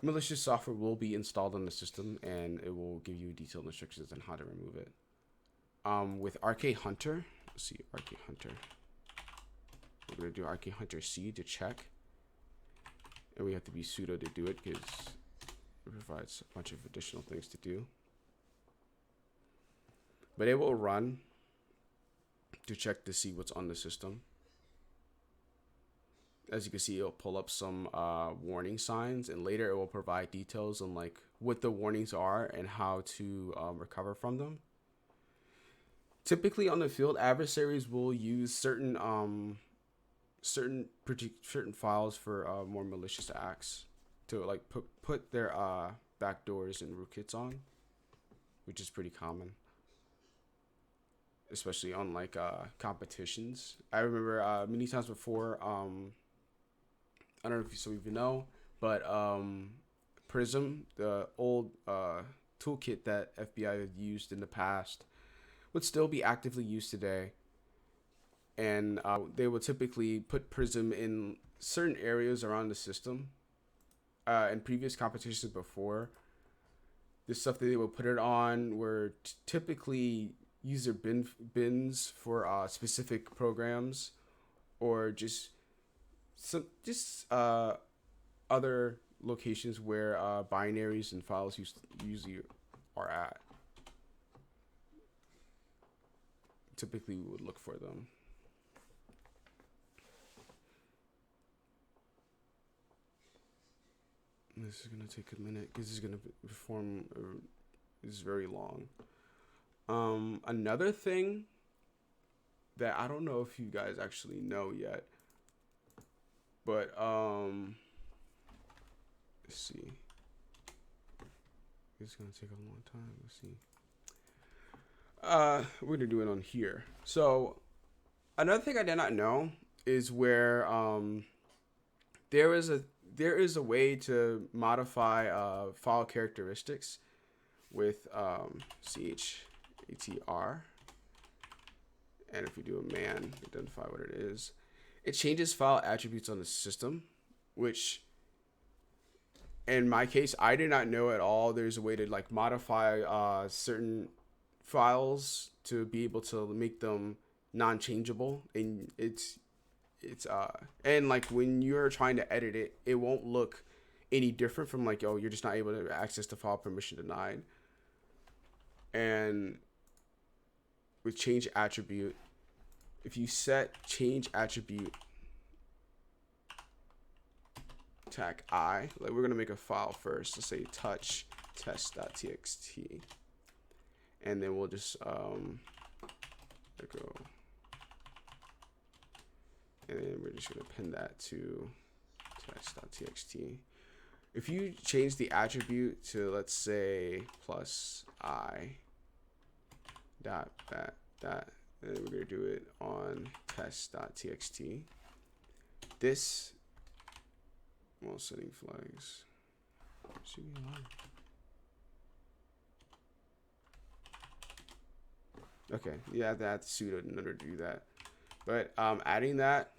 malicious software will be installed on the system, and it will give you detailed instructions on how to remove it. With RKHunter, let's see, RKHunter. We're going to do RKHunter C to check. And we have to be sudo to do it because it provides a bunch of additional things to do. But it will run to check to see what's on the system. As you can see, it'll pull up some warning signs, and later it will provide details on like what the warnings are and how to recover from them. Typically on the field, adversaries will use certain files for more malicious acts to like put their backdoors and rootkits on, which is pretty common, especially on like competitions. I remember many times before, I don't know if you even know, but Prism, the old toolkit that FBI had used in the past, would still be actively used today. And they would typically put Prism in certain areas around the system. In previous competitions before, the stuff that they would put it on were typically user bins for specific programs, or just other locations where binaries and files usually are at. Typically, we would look for them. This is going to take a minute because this is going to perform. This is very long. Another thing that I don't know if you guys actually know yet, but let's see. It's going to take a long time. Let's see. We're gonna do it on here. So another thing I did not know is where there is a way to modify file characteristics with chatr, and if we do a man identify what it is, it changes file attributes on the system, which in my case I did not know at all. There's a way to like modify certain files to be able to make them non-changeable, and it's and like when you're trying to edit it, it won't look any different from like, oh, you're just not able to access the file, permission denied. And with change attribute, if you set change attribute tag I, like we're gonna make a file first. Let's say touch test.txt. And then we'll just go, and then we're just gonna pin that to test.txt. If you change the attribute to, let's say, plus I dot that, and then we're gonna do it on test.txt. This, well, setting flags. Should be allowed. Okay, yeah, that's sudo in order to do that. But adding that,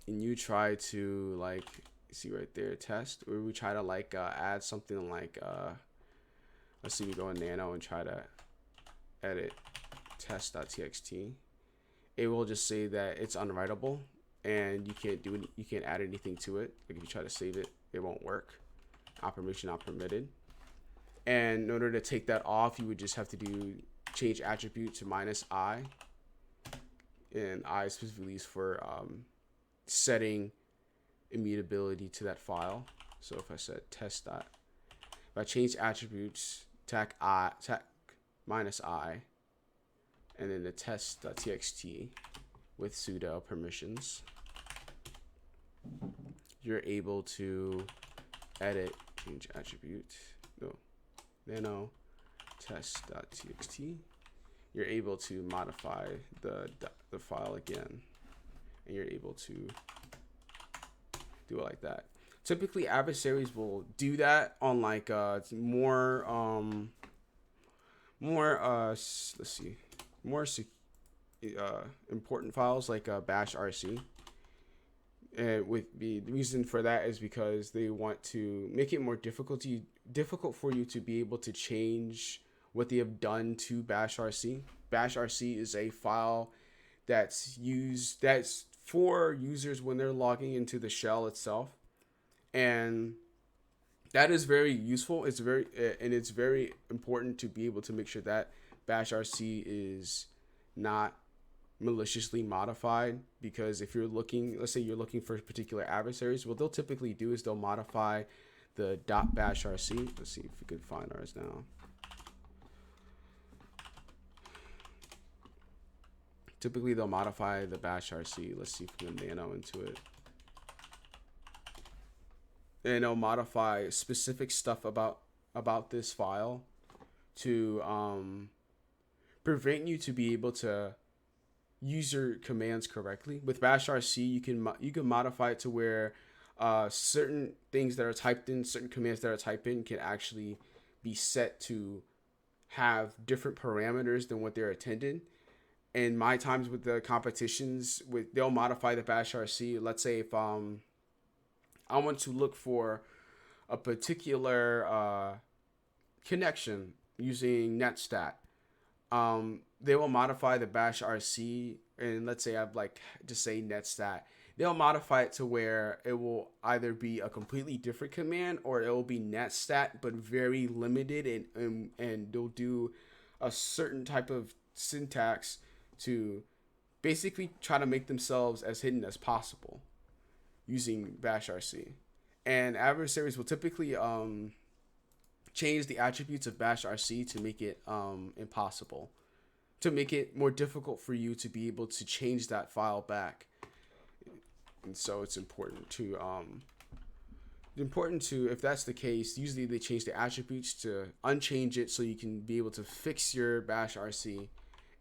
and you try to like see right there, test, or we try to like add something like let's see, we go in nano and try to edit test.txt. It will just say that it's unwritable and you can't do it, you can't add anything to it. Like if you try to save it, it won't work. Permission not permitted. And in order to take that off, you would just have to do change attribute to -I, and I is specifically used for setting immutability to that file. So if I said test dot, if I change attributes tag I tag -I, and then the test.txt with sudo permissions, you're able to edit change attribute nano test.txt. You're able to modify the file again, and you're able to do it like that. Typically adversaries will do that on like more important files like bash rc. And with the reason for that is because they want to make it more difficult for you to be able to change what they have done to bash rc. Bash rc is a file that's for users when they're logging into the shell itself, and that is very useful. It's very important to be able to make sure that bash rc is not maliciously modified, because if you're looking, let's say you're looking for particular adversaries, what they'll typically do is they'll modify the .bash rc. Let's see if we could find ours now. Typically they'll modify the bash rc. Let's see if we can nano into it, and they'll modify specific stuff about this file to prevent you to be able to use your commands correctly. With bash rc, you can modify it to where certain things that are typed in, certain commands that are typed in, can actually be set to have different parameters than what they're intended. In my times with the competitions, they'll modify the bash rc. Let's say if I want to look for a particular connection using netstat, they will modify the bash rc, and let's say I've like just say netstat, they'll modify it to where it will either be a completely different command or it will be netstat but very limited, and they'll do a certain type of syntax to basically try to make themselves as hidden as possible using bash rc. And adversaries will typically change the attributes of bash rc to make it impossible, to make it more difficult for you to be able to change that file back. And so it's important to if that's the case, usually they change the attributes to unchange it so you can be able to fix your bash rc,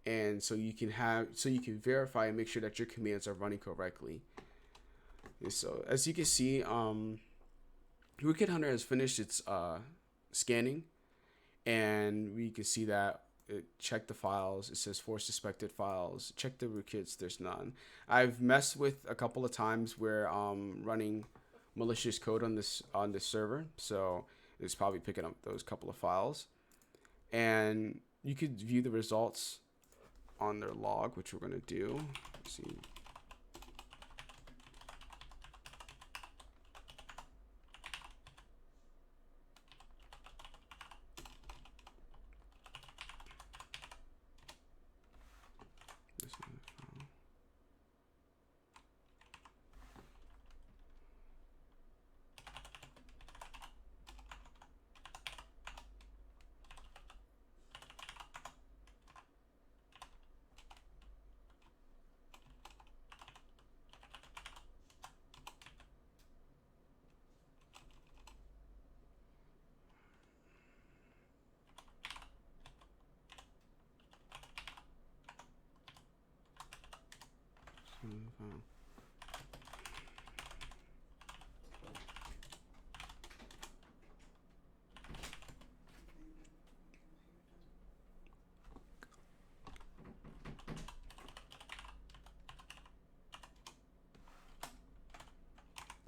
and so you can verify and make sure that your commands are running correctly. And so as you can see, Rootkit Hunter has finished its scanning, and we can see that it checked the files. It says 4 suspected files. Check the rootkits. There's none. I've messed with a couple of times where running malicious code on this server, so it's probably picking up those couple of files. And you could view the results on their log, which we're gonna do. Let's see.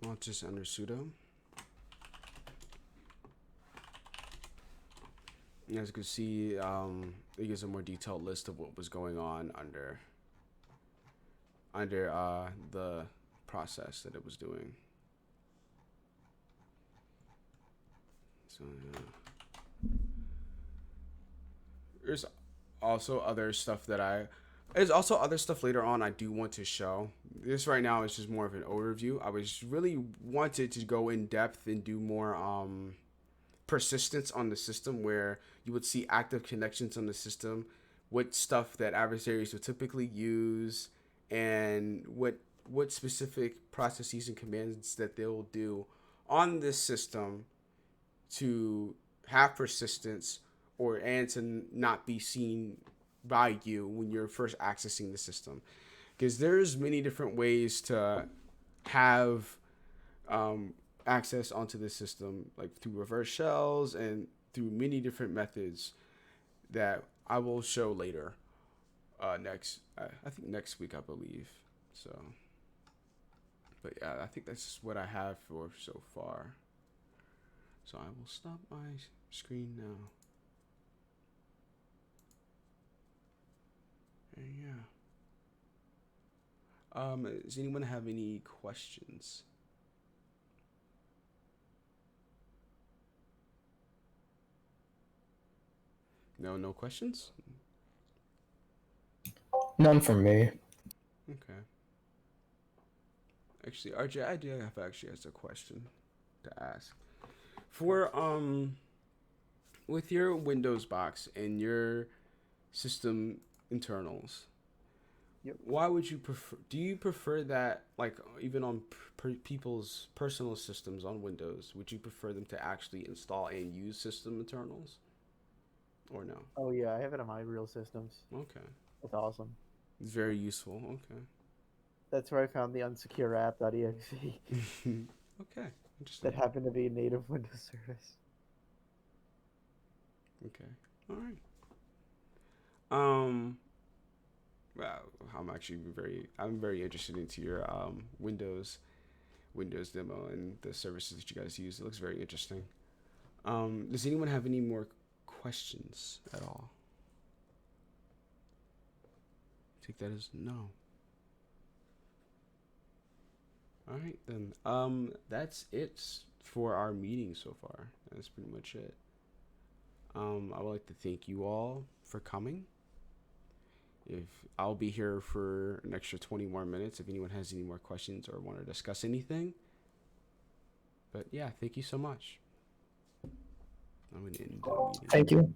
Well, just under sudo. As you can see, it gives a more detailed list of what was going on under the process that it was doing. So yeah. There's also other stuff later on I do want to show. This right now is just more of an overview. I was really wanted to go in depth and do more persistence on the system, where you would see active connections on the system, what stuff that adversaries would typically use, and what specific processes and commands that they'll do on this system to have persistence and to not be seen by you when you're first accessing the system. Because there's many different ways to have access onto the system, like through reverse shells and through many different methods that I will show later. I think next week, I believe. So, but yeah, I think that's just what I have for so far. So I will stop my screen now. And yeah. Does anyone have any questions? No questions? None from me. Okay. Actually, RJ, I do have a question to ask. For with your Windows box and your system internals, Yep. why would you prefer? Do you prefer that, like, even on people's personal systems on Windows, would you prefer them to actually install and use system internals, or no? Oh yeah, I have it on my real systems. Okay, That's awesome. it's very useful. Okay. That's where I found the unsecure app.exe Okay, interesting. that happened to be a native Windows service. Okay, all right. Well, I'm very interested into your Windows demo and the services that you guys use. It looks very interesting. Does anyone have any more questions at all? Take that as no. All right then. That's it for our meeting so far. That's pretty much it. I would like to thank you all for coming. If I'll be here for an extra 20 more minutes if anyone has any more questions or want to discuss anything. But yeah, thank you so much. I'm gonna end the meeting. Thank you.